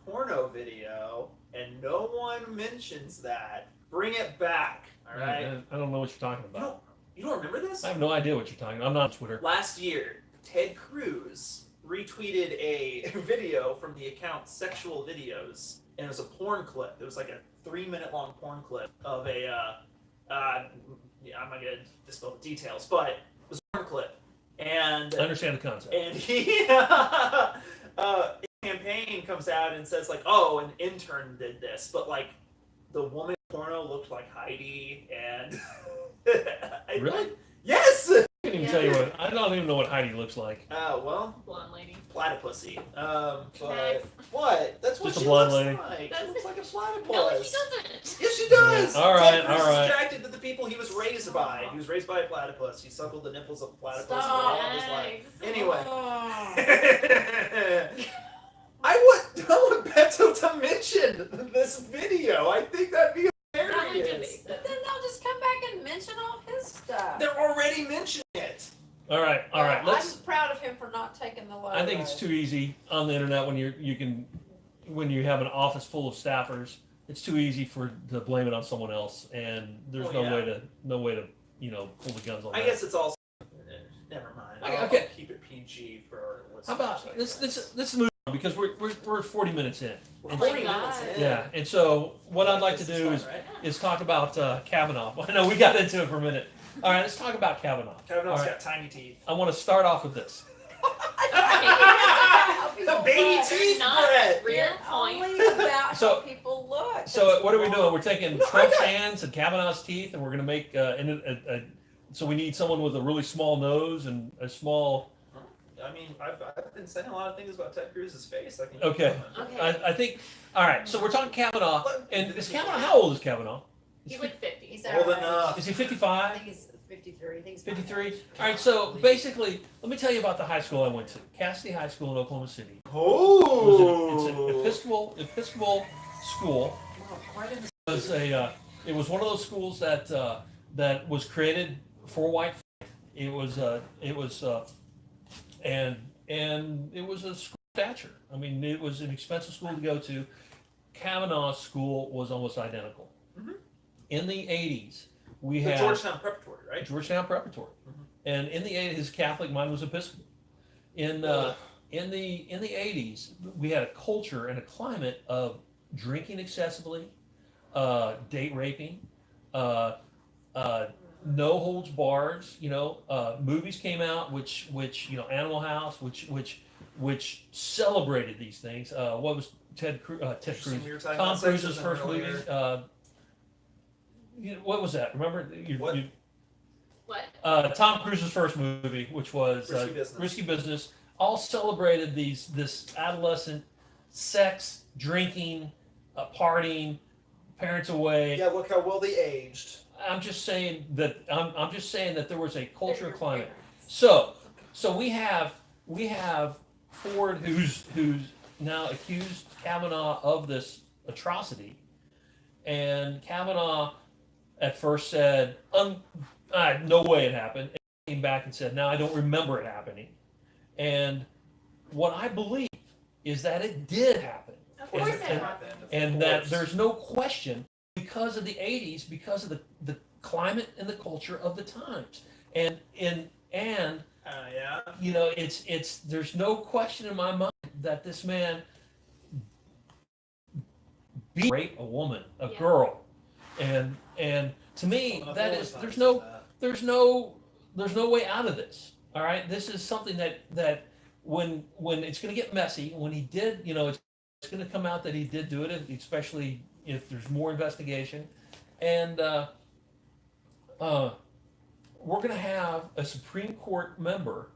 porno video, and no one mentions that. Bring it back, all right? I don't know what you're talking about. You don't remember this? I have no idea what you're talking about. I'm not on Twitter. Last year, Ted Cruz retweeted a video from the account Sexual Videos, and it was a porn clip. It was like a 3-minute long porn clip of a, I'm not going to dispel the details, but it was a porn clip. And I understand the concept. And he, campaign comes out and says like, oh, an intern did this, but like the woman porno looked like Heidi, and Really? Yes. I can't even tell you what. I don't even know what Heidi looks like. Well, Blonde lady. platypussy. But Next. what? That's what Just a she blonde looks lady. like. That's She looks like a platypus. No, he doesn't. Yes, she does. Yeah. All right, Ted Cruz all right. is attracted to the people he was raised by. He was raised by a platypus. He suckled the nipples of a platypus for all of his life. Yikes. Anyway. Oh. I want Beto to mention this video. I think that'd be That would hilarious. be But then they'll just come back and mention all his stuff. They're already mentioning it. All right. Well, Let's. I'm proud of him for not taking the logo. I think it's too easy on the internet when when you have an office full of staffers. It's too easy to blame it on someone else, and there's Well, no way to pull the guns on that. I guess it's also. Never mind. Okay, I'll okay. keep it PG for what's. How about let's move on because we're 40 minutes in. We're And- 40 minutes in. Yeah, and so what I'd like to This do fun, is right? is talk about Kavanaugh. I know we got into it for a minute. All right, let's talk about Kavanaugh. Kavanaugh's All right. got tiny teeth. I want to start off with this. The baby teeth, Not Brett. real point. Only about So- how people look. So That's what are we doing? wrong. We're taking Trump's hands and Kavanaugh's teeth, and we're going to make so we need someone with a really small nose and a small. I mean, I've been saying a lot of things about Ted Cruz's face. I can keep Okay. going. Okay. I think. All right, so we're talking Kavanaugh, and is Kavanaugh? How old is Kavanaugh? He's like 50. He's Old outrageous. enough. Is he I 55? think he's 53. I think he's 53? All right, so basically, let me tell you about the high school I went to. Cassidy High School in Oklahoma City. Oh. It's an Episcopal school. It was one of those schools that was created for white. It was a school stature. I mean, it was an expensive school to go to. Kavanaugh's school was almost identical. Mhm. In the 80s, we The had Georgetown Preparatory, right? Georgetown Preparatory, Mhm. and in the 80s, his Catholic, mine was Episcopal. In the 80s, we had a culture and a climate of drinking excessively, date raping, no holds bars. Movies came out which Animal House, which celebrated these things. What was Ted Cruz? Interesting, we were talking Tom about Cruise's sexism first earlier. movie. What was that? Remember? What? What? Tom Cruise's first movie, which was Risky Business. Risky Business, all celebrated this adolescent sex, drinking, partying, parents away. Yeah, look how well they aged. I'm just saying that there was a culture They're climate. your So we have Ford who's now accused Kavanaugh of this atrocity, and Kavanaugh at first said, "No way it happened," and came back and said, "No, I don't remember it happening." And what I believe is that it did happen, Of And- course it and- happened. and that there's no question because of the 80s, because of the climate and the culture of the times, and Yeah. it's there's no question in my mind that this man raped a woman, a Yeah. girl, and to me Well, that I've is always there's no way out of this. All right, this is something that when it's going to get messy, when he did, it's going to come out that he did do it, especially if there's more investigation, and we're going to have a Supreme Court member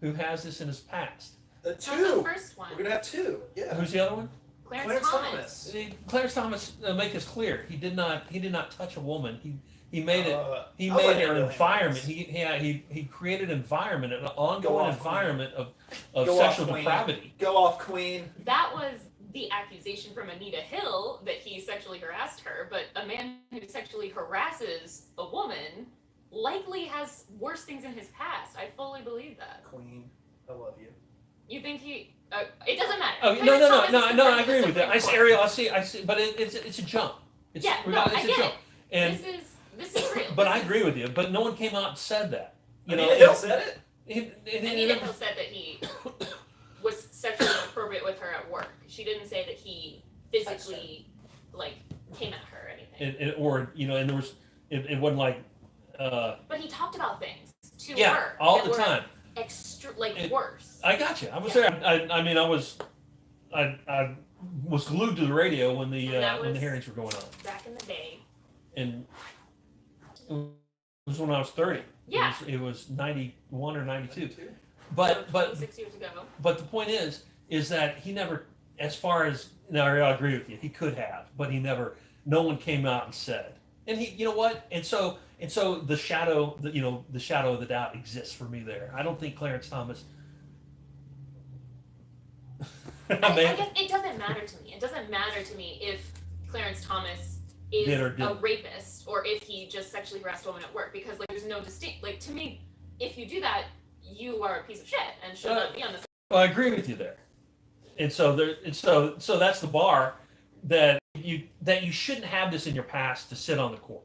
who has this in his past. Not the Two. first one. We're gonna have two. Yeah. Who's the other one? Clarence Thomas. Clarence Thomas, make this clear. He did not touch a woman. He made it. He I'll made let an him handle environment. this. He created an environment, an ongoing off, environment of Go off, sexual Queen. depravity. Go off, Queen. That was the accusation from Anita Hill that he sexually harassed her, but a man who sexually harasses a woman likely has worse things in his past. I fully believe that. Queen, I love you. You think he? It doesn't matter. Oh, Clarence Thomas is no, confirmed I agree with that. Supreme Court. Ariel, I see, but it's a jump. It's, Yeah, no, it's I a get jump. it. And This is real. but This I is- agree with you. But no one came out and said that. You know, Anita Hill said it. Anita Hill said that he was sexually inappropriate with her at work. She didn't say that he physically came at her or anything. or you know, and there was it wasn't like. But he talked about things to Yeah, her all that the were time. extra worse. I got you. I was there. I mean, I was glued to the radio when the And that when the was- hearings were going on, Back in the day. and it was when I was 30. Yeah. It was 91 or 92. So But 26 years ago. the point is that he never, as far as now, I agree with you. He could have, but he never. No one came out and said. And he, you know what? And so the shadow, the shadow of the doubt exists for me there. I don't think Clarence Thomas. I guess it doesn't matter to me. It doesn't matter to me if Clarence Thomas is Did or a didn't. rapist or if he just sexually harassed a woman at work, because there's no distinct, to me, if you do that, you are a piece of shit and should not be on this. Well, I agree with you there. And so so that's the bar that you shouldn't have this in your past to sit on the court.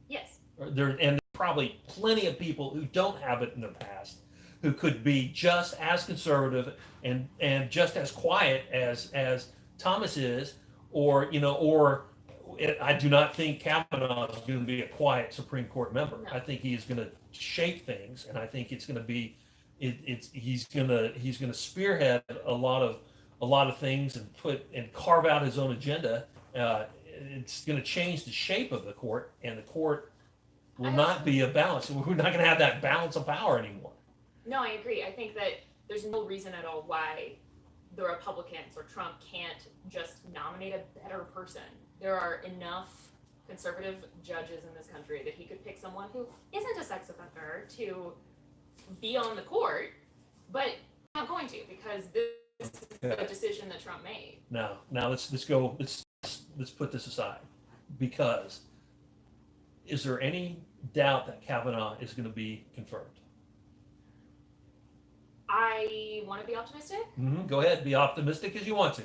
Yes. There's probably plenty of people who don't have it in their past who could be just as conservative and just as quiet as Thomas is, or I do not think Kavanaugh is going to be a quiet Supreme Court member. No. I think he is going to shape things, and I think it's going to be he's going to spearhead a lot of things and carve out his own agenda. It's going to change the shape of the court, and the court will not be a balance. We're not going to have that balance of power anymore. No, I agree. I think that there's no reason at all why the Republicans or Trump can't just nominate a better person. There are enough conservative judges in this country that he could pick someone who isn't a sex offender to be on the court, but not going to, because this is the decision that Trump made. Now let's put this aside, because is there any doubt that Kavanaugh is going to be confirmed? I want to be optimistic. Go ahead, be optimistic as you want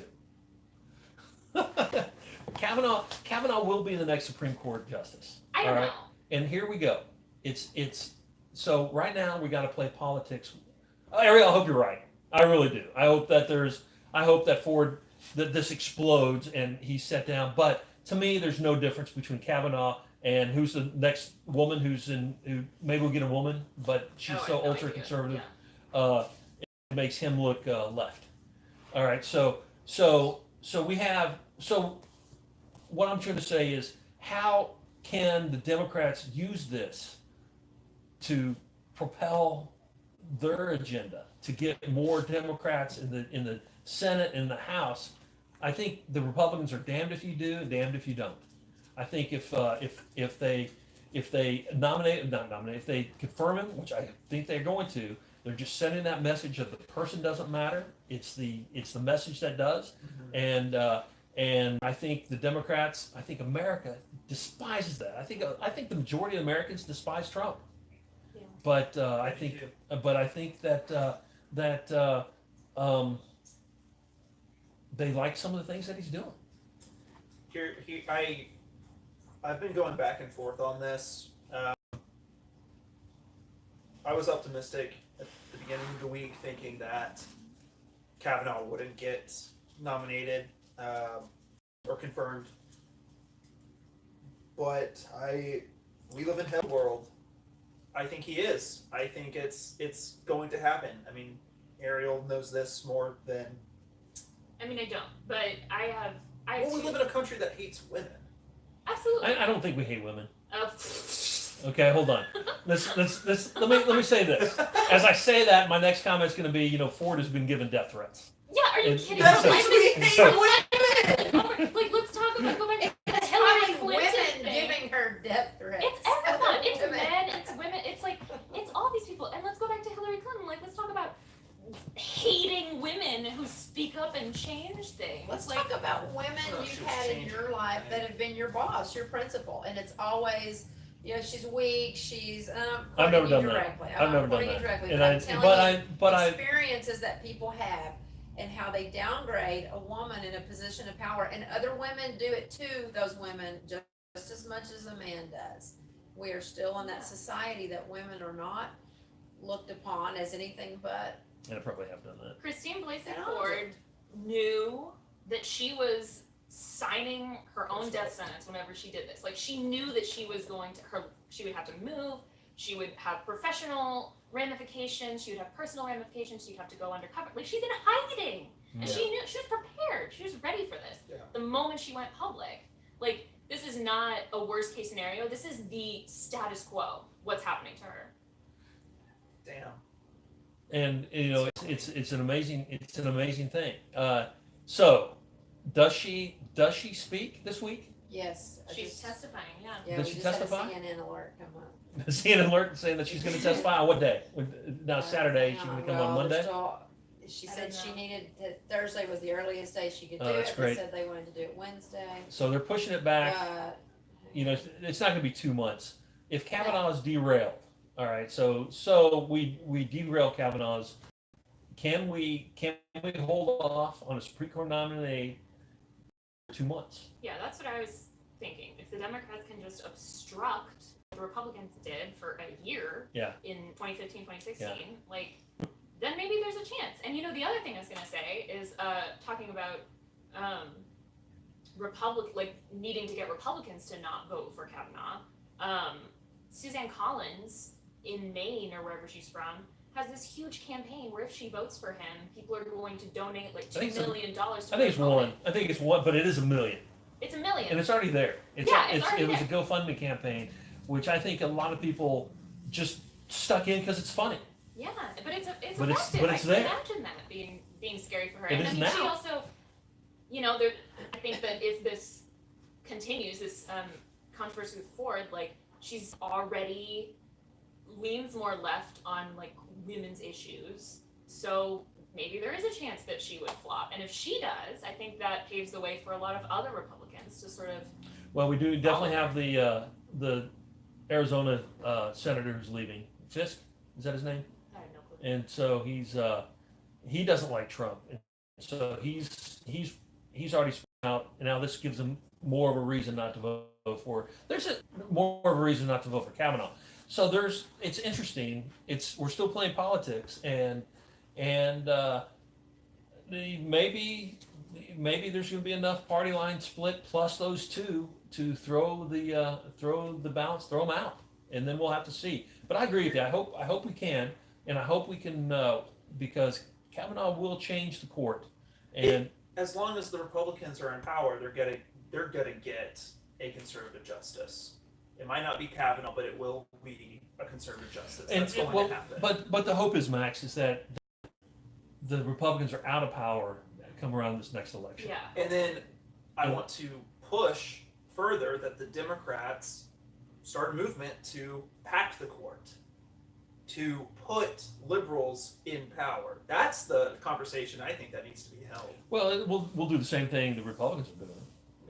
to. Kavanaugh will be the next Supreme Court justice. I don't know. And here we go. It's so right now we got to play politics. Ariel, I hope you're right. I really do. I hope that Ford that this explodes and he's set down. But to me, there's no difference between Kavanaugh and who's the next woman who maybe we'll get a woman, but she's I so have no ultra idea. conservative. Yeah. It makes him look left. All right, so we have what I'm trying to say is, how can the Democrats use this to propel their agenda to get more Democrats in the Senate and the House? I think the Republicans are damned if you do, damned if you don't. I think if they if they confirm him, which I think they're going to, they're just sending that message of the person doesn't matter. It's the message that does. And I think the Democrats, I think America despises that. I think the majority of Americans despise Trump. Yeah. But I think that they like some of the things that he's doing. I've been going back and forth on this. I was optimistic at the beginning of the week, thinking that Kavanaugh wouldn't get nominated or confirmed. But we live in hell world. I think he is. I think it's going to happen. I mean, Ariel knows this more than. I mean, I don't, but I have Well, we live in a country that hates women. absolutely. I don't think we hate women. Uh, Okay, hold on. Let me say this. As I say that, my next comment is going to be, Ford has been given death threats. yeah, are you And- kidding me? That's That so- makes me hate so- women. Like, let's talk about go back to the It's Hillary probably Clinton women thing. giving her death threats. It's everyone. It's Women. men. It's women. It's like it's all these people. And let's go back to Hillary Clinton. Like, let's talk about hating women women who speak up and change things. Let's like, talk about women Well, you've she's had in changed your life that everything. have been your boss, your principal, and it's always, she's weak, she's, I've never done that. directly. I've never done quoting that. you directly, And but I, I'm telling but you, I, but I, experiences that people have and how they downgrade a woman in a position of power, and other women do it too, those women, just as much as a man does. We are still in that society that women are not looked upon as anything but. and I probably have done that. Christine Blasey And I'll Ford knew that she was signing her own death sentence whenever she did this. Like, she knew that she was going to she would have to move, she would have professional ramifications, she would have personal ramifications, she'd have to go undercover. Like, she's in hiding. And she knew, she was prepared, she was ready for this. Yeah. The moment she went public. Like, this is not a worst case scenario, this is the status quo, what's happening to her. Damn. And it's an amazing thing. So does she speak this week? Yes. She's testifying, yeah. Yeah, Did we she just testify? had a CNN alert come up. CNN alert saying that she's going to testify on what day? Now Saturday, she's going to come on Monday. She I said don't she know. needed Thursday was the earliest day she could do Oh, that's it. great. They said they wanted to do it Wednesday. So they're pushing it back. But It's not going to be 2 months. If Kavanaugh is derailed, all right. So we derail Kavanaugh's. Can we hold off on his Supreme nominee for 2 months? Yeah, that's what I was thinking. If the Democrats can just obstruct what the Republicans did for a year Yeah. in 2015, 2016, Yeah. like, then maybe there's a chance. And the other thing I was going to say is talking about needing to get Republicans to not vote for Kavanaugh. Suzanne Collins in Maine or wherever she's from has this huge campaign where if she votes for him, people are going to donate like $2 million to I think it's one. I think it's one, but it is $1 million. It's $1 million. And it's already there. It's already it was a GoFundMe campaign, which I think a lot of people just stuck in because it's funny. Yeah, but it's But it's- effective. but it's I there. can imagine that being scary for her. It and is I mean, now. she also, I think that if this continues, this controversy with Ford, like, she's already leans more left on like women's issues. So maybe there is a chance that she would flop. And if she does, I think that paves the way for a lot of other Republicans to sort of. Well, we do definitely have the Arizona senator who's leaving. Fisk, is that his name? I have no clue. And so he doesn't like Trump, and so he's already spoken out, and now this gives him more of a reason not to vote for. There's more of a reason not to vote for Kavanaugh. So it's interesting. We're still playing politics, and maybe there's going to be enough party line split plus those two to throw the balance, throw them out, and then we'll have to see. But I agree with you. I hope we can, and I hope we can because Kavanaugh will change the court, and As long as the Republicans are in power, they're gonna get a conservative justice. It might not be Kavanaugh, but it will be a conservative justice. and That's going well, to happen. but the hope is, Max, is that the Republicans are out of power come around this next election. Yeah. And then I want to push further that the Democrats start a movement to pack the court, to put liberals in power. That's the conversation I think that needs to be held. Well, we'll do the same thing the Republicans are doing.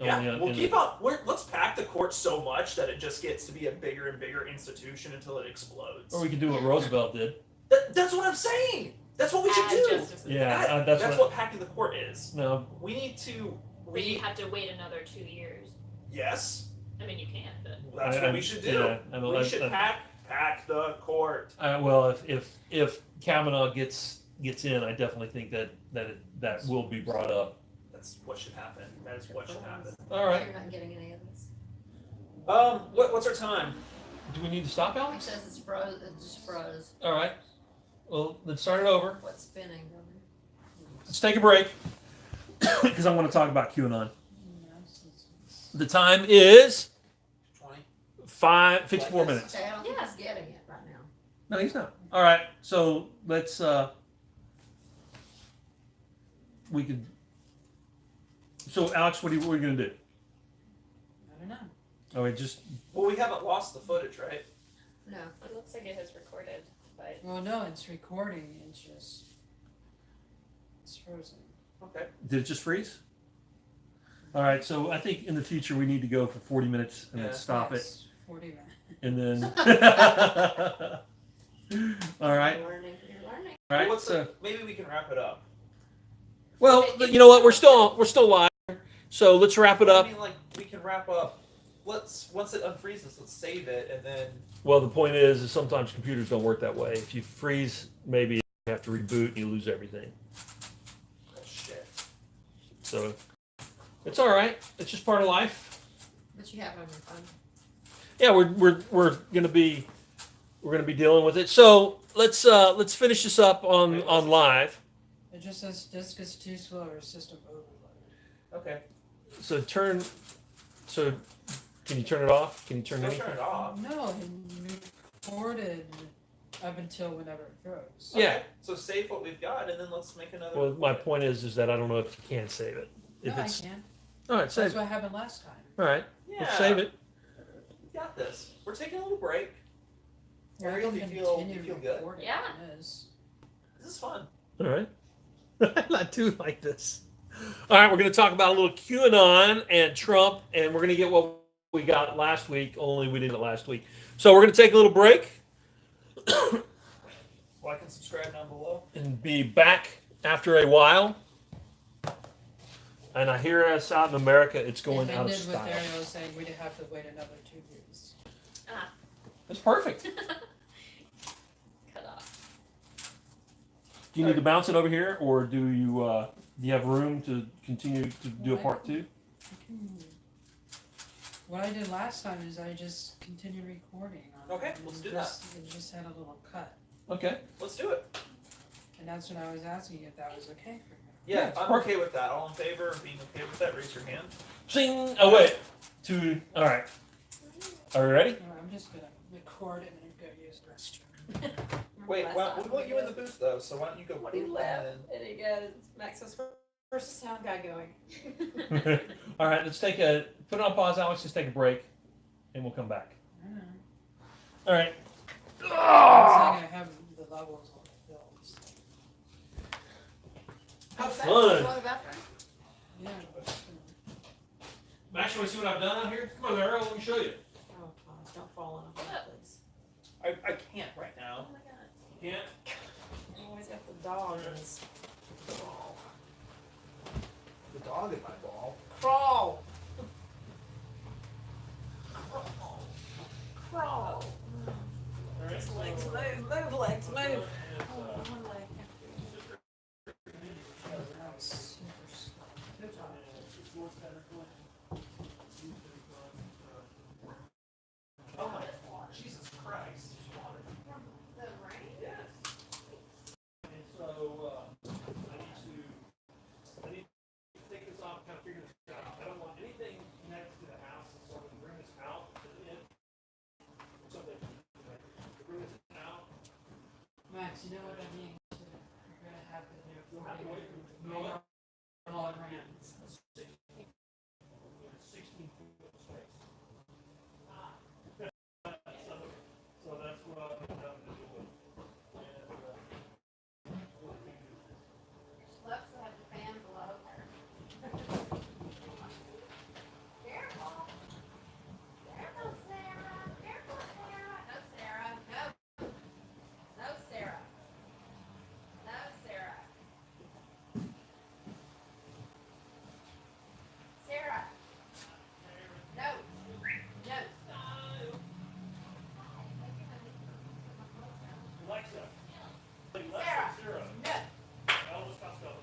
Yeah, Only we'll in keep up. Let's pack the court so much that it just gets to be a bigger and bigger institution until it explodes. Or we could do what Roosevelt did. That's what I'm saying. That's what we should Add do. justices. Yeah, That's that's what packing the court is. No, We need to. But you have to wait another 2 years. Yes, I mean, you can, but. that's what we should do. Yeah, I know, We should pack the court. well, if Kavanaugh gets in, I definitely think that will be brought up. That's what should happen. That is what should happen. All right. You're not getting any of this. What's our time? Do we need to stop, It Alex? says it's froze. It just froze. All right. Well, let's start it over. What's spinning? Let's take a break because I want to talk about QAnon. The time is 20. 54 minutes. Okay, I don't think Yeah. he's getting it right now. No, he's not. All right. So let's. We could. So Alex, what are we gonna do? I don't know. Oh, wait, just Well, we haven't lost the footage, right? No. It looks like it has recorded, but. Well, no, it's recording. It's just it's frozen. Okay. Did it just freeze? All right. So I think in the future we need to go for 40 minutes and Yeah. then stop it, Yes, 40 minutes. and then. All right. You're learning. You're learning. All right. Well, So, maybe we can wrap it up. well, you know what? We're still live. So let's wrap it I up. mean, like, we can wrap up. Once it unfreezes, let's save it, and then. Well, the point is sometimes computers don't work that way. If you freeze, maybe you have to reboot and you lose everything. Oh, shit. So it's all right. It's just part of life. But you have having fun. Yeah, we're gonna be dealing with it. So let's finish this up on live. It just says disk is too slow or system overload. Okay. So can you turn it off? Can you turn Don't anything? turn it off. No, it recorded up until whenever it froze. Yeah. Okay, so save what we've got, and then let's make another. Well, my point is that I don't know if you can save it. If No, I it's can. all right, save That's it. what happened last time. All right, Yeah. let's save it. We got this. We're taking a little break. Well, I Ariel, can do you feel continue good? recording Yeah. on this. This is fun. All right. I do like this. All right, we're going to talk about a little QAnon and Trump, and we're going to get what we got last week, only we didn't last week. So we're going to take a little break Like and subscribe down below. and be back after a while. And I hear us out in America, it's going It out of ended with style. Ariel saying we'd have to wait another 2 years. That's perfect. Cut off. Do you need to bounce it over here, or do you have room to continue to do a part two? What I did last time is I just continued recording. On Okay, it, and let's do It just had a little cut. Okay. Let's do it. And that's when I was asking if that was okay for you. Yeah, it's I'm perfect. okay with that. All in favor of being okay with that? Raise your hand. Sing. Oh wait. All right. Are we ready? No, I'm just going to record it and then go use the restroom. Wait, Last well, time we want you in the booth though, so why don't you go? When he boop, left, and and he goes, Max says, "Where's the sound guy going?" All right. Let's put it on pause, Alex. Just take a break, and we'll come back. All right. I'm saying I have the levels on the films. Have Is that- fun. Go to the bathroom? Yeah. Max, you want to see what I've done out here? Come on, Earl. Let me show you. Oh, gosh, don't fall in a hole, please. I can't right now. Oh my God. You can't. You always got the dog in his Ball. The dog in my ball. crawl. Crawl. All right. Legs move, move legs, move. Oh, one leg. That was super slow. Good job. Oh my Jesus Christ. The rain? Yes. So I need to take this off, kind of figure this out. I don't want anything next to the house, so I'm going to bring this out in something. Bring this out. Max, you know what that means? You're going to have to Have to wait for no it. all around. 16 feet of space. So that's what I'm going to do. Looks to have the fan below her. Careful. Careful, Sarah. Careful, Sarah. No, Sarah. No. No, Sarah. No, Sarah. Sarah. No. No. Alexa. Sarah. Sarah. No. Elvis Costello.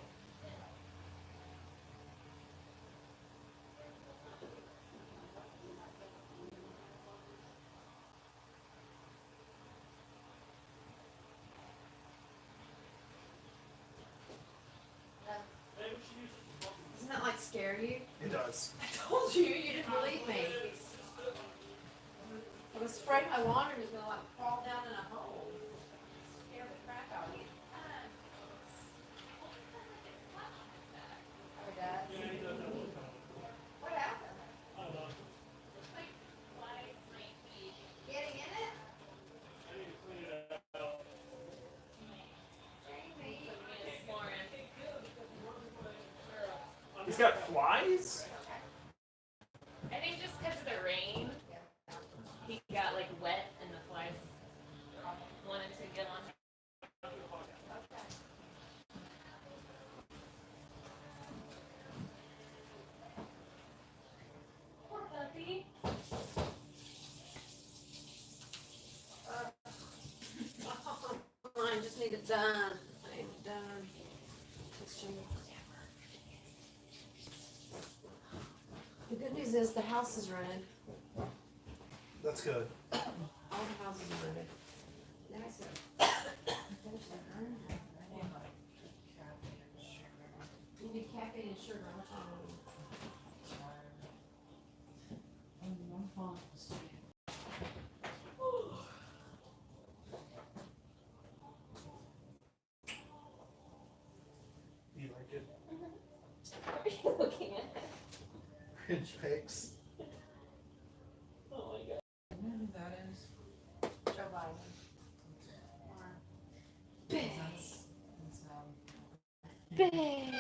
Doesn't that like scare you? It does. I told you, you didn't believe me. I was afraid my laundry was gonna like fall down in a hole. Scare the crap out of me. Oh, Dad. What happened? Getting in it? Jamie. He's got flies? I think just because of the rain, he got like wet and the flies wanted to get on. Poor puppy. I just need it done. I need it done. It's taking forever. The good news is the house is rented. That's good. All the houses are rented. Then I said, there's that urn. You need caffeine and sugar. How much I want? You like it? What are you looking at? French pigs. Oh my god. I know who that is. Joe Biden. Babe. Babe.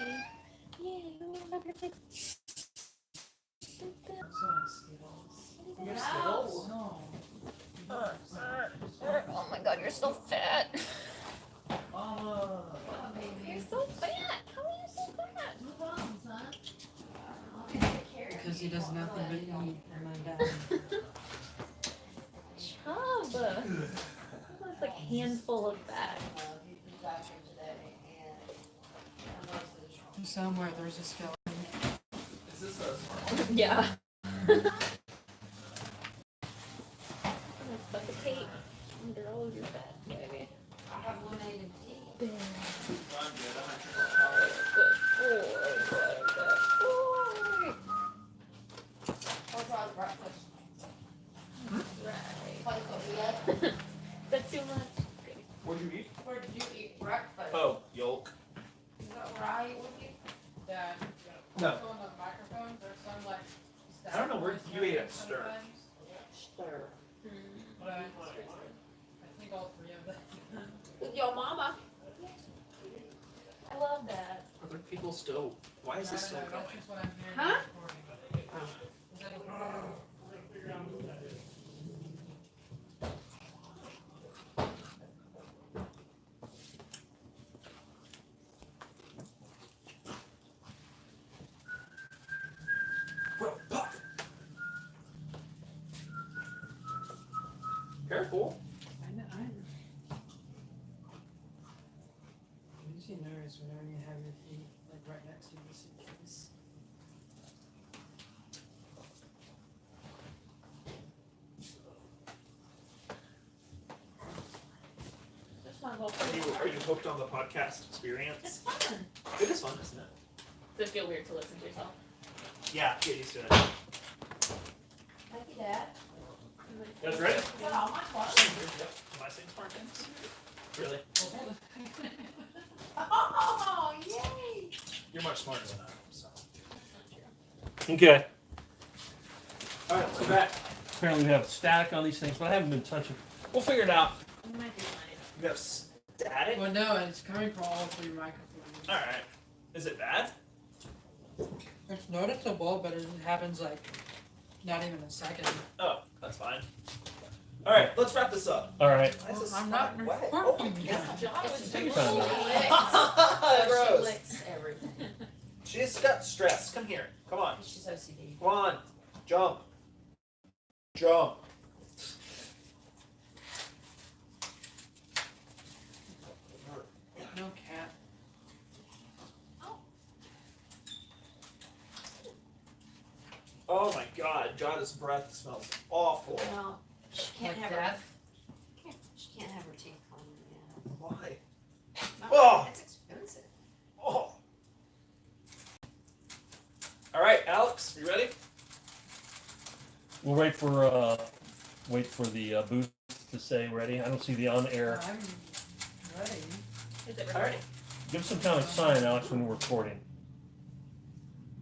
Yay, we love your big. You have Skittles? No. Oh my god, you're so fat. Mama. You're so fat. How are you so fat? No problem, son. Take care. Because he does nothing but eat and then die. Chub. That's like a handful of fat. Somewhere there's a skeleton. Is this a Yeah. I'm gonna suffocate under all of your fat, baby. I have lemonade and tea. Good I'm good. I'm not sure. boy, good boy. Or probably breakfast. Right. Probably what we left. Is that too much? Okay. What'd you eat? Where did you eat breakfast? Oh, yolk. Is that where I ate with you? Dad. No. Also on the microphone, there's some like. I don't know where you ate at Stir. Stir. But I think all three of them. With your mama. I love that. Are there people still? Why is this still That's going? just what I'm hearing. Huh? Recording. Is that a- Careful. I know. It makes you nervous whenever you have your feet like right next to the suitcase. Just my little. Are you hooked on the podcast experience? It's fun. It is fun, isn't it? Does it feel weird to listen to yourself? Yeah, get used to it. Thank you, Dad. That's right. Is that all my clothes? Yep. Am I saying smart things? Really? Oh, yay! You're much smarter than I am, so. Okay. All right, let's go back. Apparently we have static on these things, but I haven't been touching. We'll figure it out. It might be fine. You have static? Well, no, it's coming from all three microphones. All right. Is it bad? It's noticeable, but it happens like not even a second. Oh, that's fine. All right, let's wrap this up. All right. Why is this I'm not spot wet? Oh my recording. god. Job Take is your doing time, licks. She Gross. licks everything. She's got stress. Come here. Come on. She's OCD. Come on. Jump. Jump. No cat. Oh my god, Jada's breath smells awful. No, she can't Like have that? her. She can't have her teeth cleaned. Why? Yeah. Oh. It's expensive. Oh. All right, Alex, you ready? We'll wait for the booth to say ready. I don't see the on air. I'm ready. Is it All right. recording? Give some kind of sign, Alex, when we're recording.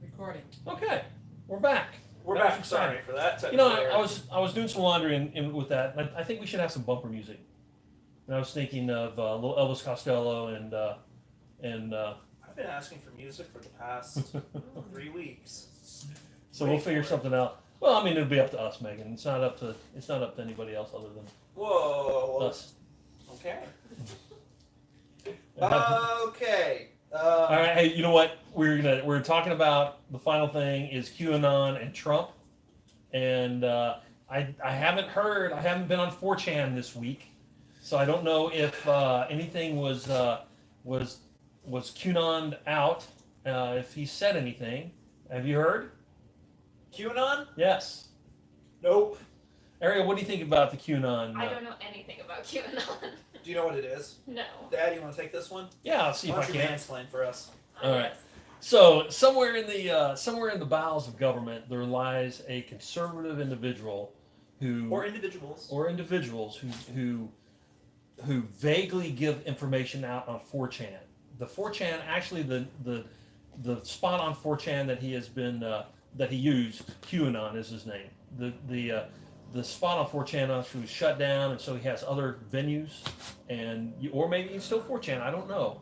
Recording. Okay, we're back. We're That was back. exciting. Sorry for that. You know, technical I error. was doing some laundry in with that. And I think we should have some bumper music. And I was thinking of little Elvis Costello and I been asking for music for the past 3 weeks. So Wait we'll figure for it. something out. Well, I mean, it'll be up to us, Megan. It's not up to anybody else other than Whoa. us. Okay. All Okay. right. Hey, you know what? We're talking about the final thing is QAnon and Trump, and I haven't been on 4chan this week, so I don't know if anything was QAnon out. If he said anything, have you heard? QAnon? Yes. Nope. Ariel, what do you think about the QAnon? I don't know anything about QAnon. Do you know what it is? No. Dad, you want to take this one? Yeah, I'll see Why if I don't you can. mansplain for us? All right. Yes. So somewhere in the bowels of government, there lies a conservative individual Or individuals. who vaguely give information out on 4chan. The 4chan, actually, the spot on 4chan that he has been that he used, QAnon is his name. The spot on 4chan actually was shut down, and so he has other venues, or maybe he's still 4chan. I don't know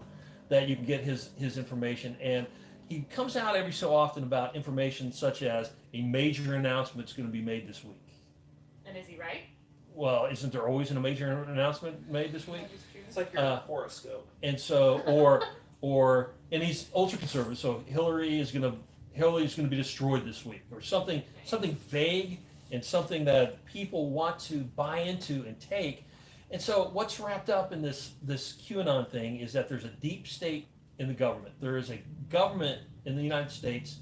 that you can get his information, and he comes out every so often about information such as a major announcement is going to be made this week. And is he right? Well, isn't there always a major announcement made this week? That is true. It's like your horoscope. And so, and he's ultra conservative. So Hillary's going to be destroyed this week, or something vague and something that people want to buy into and take. And so, what's wrapped up in this QAnon thing is that there's a deep state in the government. There is a government in the United States,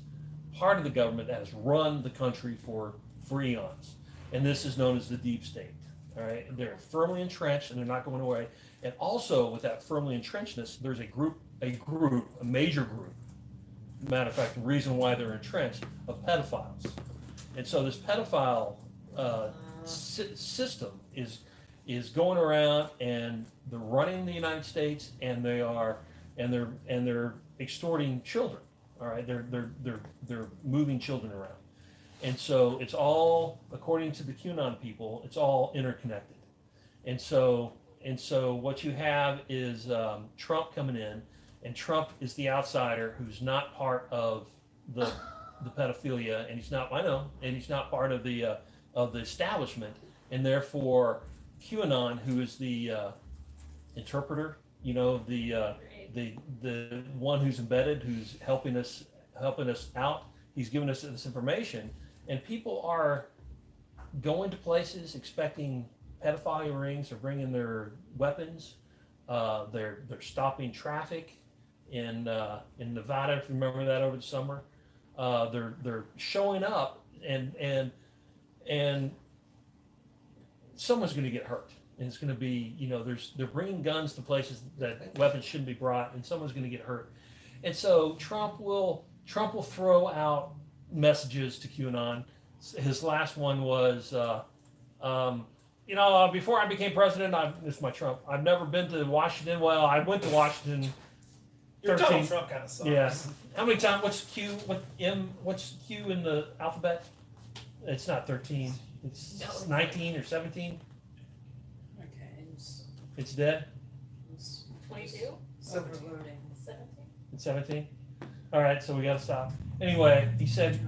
part of the government that has run the country for eons, and this is known as the deep state. All right, and they're firmly entrenched, and they're not going away. And also, with that firmly entrenchedness, there's a major group. Matter of fact, the reason why they're entrenched of pedophiles, and so this pedophile system is going around, and they're running the United States, and they're extorting children. All right, they're moving children around. And so it's all, according to the QAnon people, it's all interconnected. And so what you have is Trump coming in, and Trump is the outsider who's not part of the pedophilia, and he's not part of the establishment, and therefore QAnon, who is the interpreter, the one who's embedded, who's helping us out. He's giving us this information, and people are going to places expecting pedophilia rings. They're bringing their weapons. They're stopping traffic in Nevada, if you remember that over the summer. They're showing up, and someone's going to get hurt. And it's going to be, they're bringing guns to places that weapons shouldn't be brought, and someone's going to get hurt. And so Trump will throw out messages to QAnon. His last one was, before I became president, this is my Trump. I've never been to Washington. Well, I went to Washington. Your 13. Donald Trump kind of sucks. Yeah. How many times? What's Q? What's Q in the alphabet? It's not 13. It's No. 19 or 17. Okay, It's dead. it's 22? overloading. 17? It's 17. All right, so we got to stop. Anyway, he said,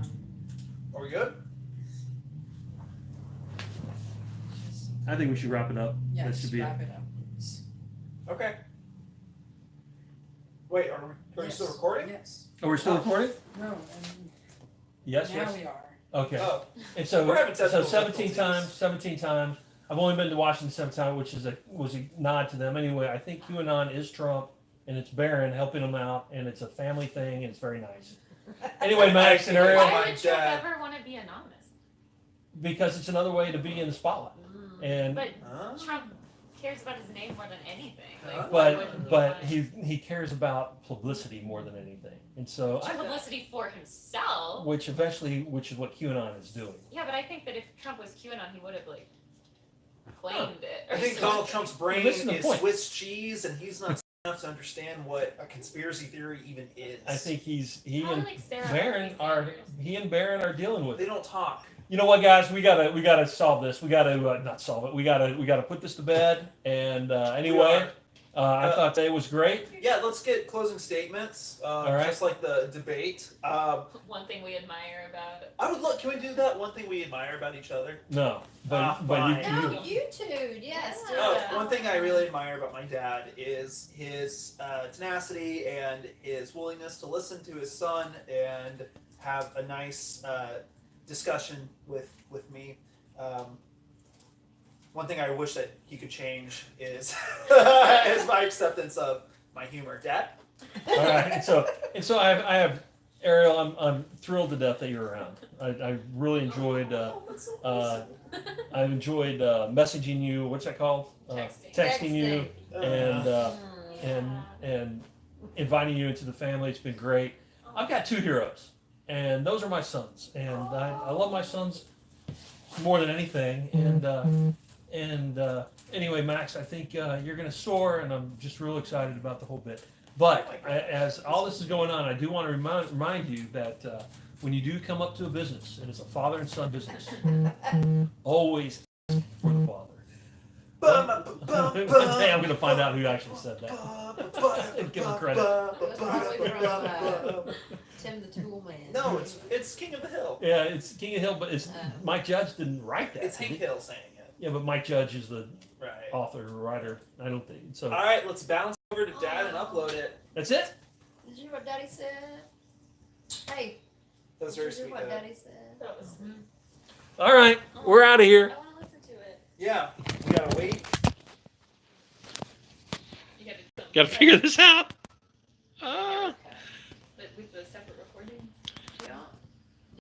Are we good? I think we should wrap it up. That Yes, should be it. wrap it up, please. Okay. Wait, are you Yes. still recording? Yes. Oh, we're still recording? No, and Yes, now yes. we are. Okay. Oh, And so, We're having technical 17 difficulties. 17 times. I've only been to Washington 7 times, which was a nod to them. Anyway, I think QAnon is Trump, and it's Barron helping them out, and it's a family thing, and it's very nice. Anyway, Max and Ariel, my Why would Trump dad. ever want to be anonymous? because it's another way to be in the spotlight. And But Huh? Trump cares about his name more than anything. Like, why wouldn't he but want he cares about publicity more than anything, and so publicity for himself? which is what QAnon is doing. Yeah, but I think that if Trump was QAnon, he would have claimed it. Or I think something. Donald Trump's brain Listen to the is point. Swiss cheese, and he's not enough to understand what a conspiracy theory even is. I think he Kinda and like Sarah Barron Huckabee Sanders. are dealing with they it. don't talk. You know what, guys? We gotta solve this. We gotta not solve it. We gotta put this to bed. And anyway, I thought that was great. Yeah, let's get closing statements. right. Just like the debate. One thing we admire about I would look. Can we do that? One thing we admire about each other. No, but Fine. No, you two, yes. do Oh, it. one thing I really admire about my dad is his tenacity and his willingness to listen to his son and have a nice discussion with me. One thing I wish that he could change is is my acceptance of my humor. Dad? all right. So I have Ariel. I'm thrilled to death that you're around. I really enjoyed. Oh, that's so nice. I enjoyed messaging you. What's that called? Texting you and and inviting you into the family. It's been great. I've got 2 heroes, and those are my sons. And I love my sons more than anything. And anyway, Max, I think you're going to soar, and I'm just real excited about the whole bit. But as all this is going on, I do want to remind you that when you do come up to a business, and it's a father and son business, always ask for the father. One day I'm going to find out who actually said that. Give him credit. It was probably from Tim the Tool Man. No, it's King of the Hill. Yeah, it's King of Hill, but it's Mike Judge didn't write that. It's did Hank he? Hill saying it. Yeah, but Mike Judge is the Right. author, writer. I don't think so. All right, let's bounce over to Dad and upload it. That's it. Did you hear what Daddy said? Hey, That was did very you hear sweet. what Dad. Daddy said? that was. All right, we're out of here. I want to listen to it. Yeah, we gotta wait. You gotta Got to figure this out.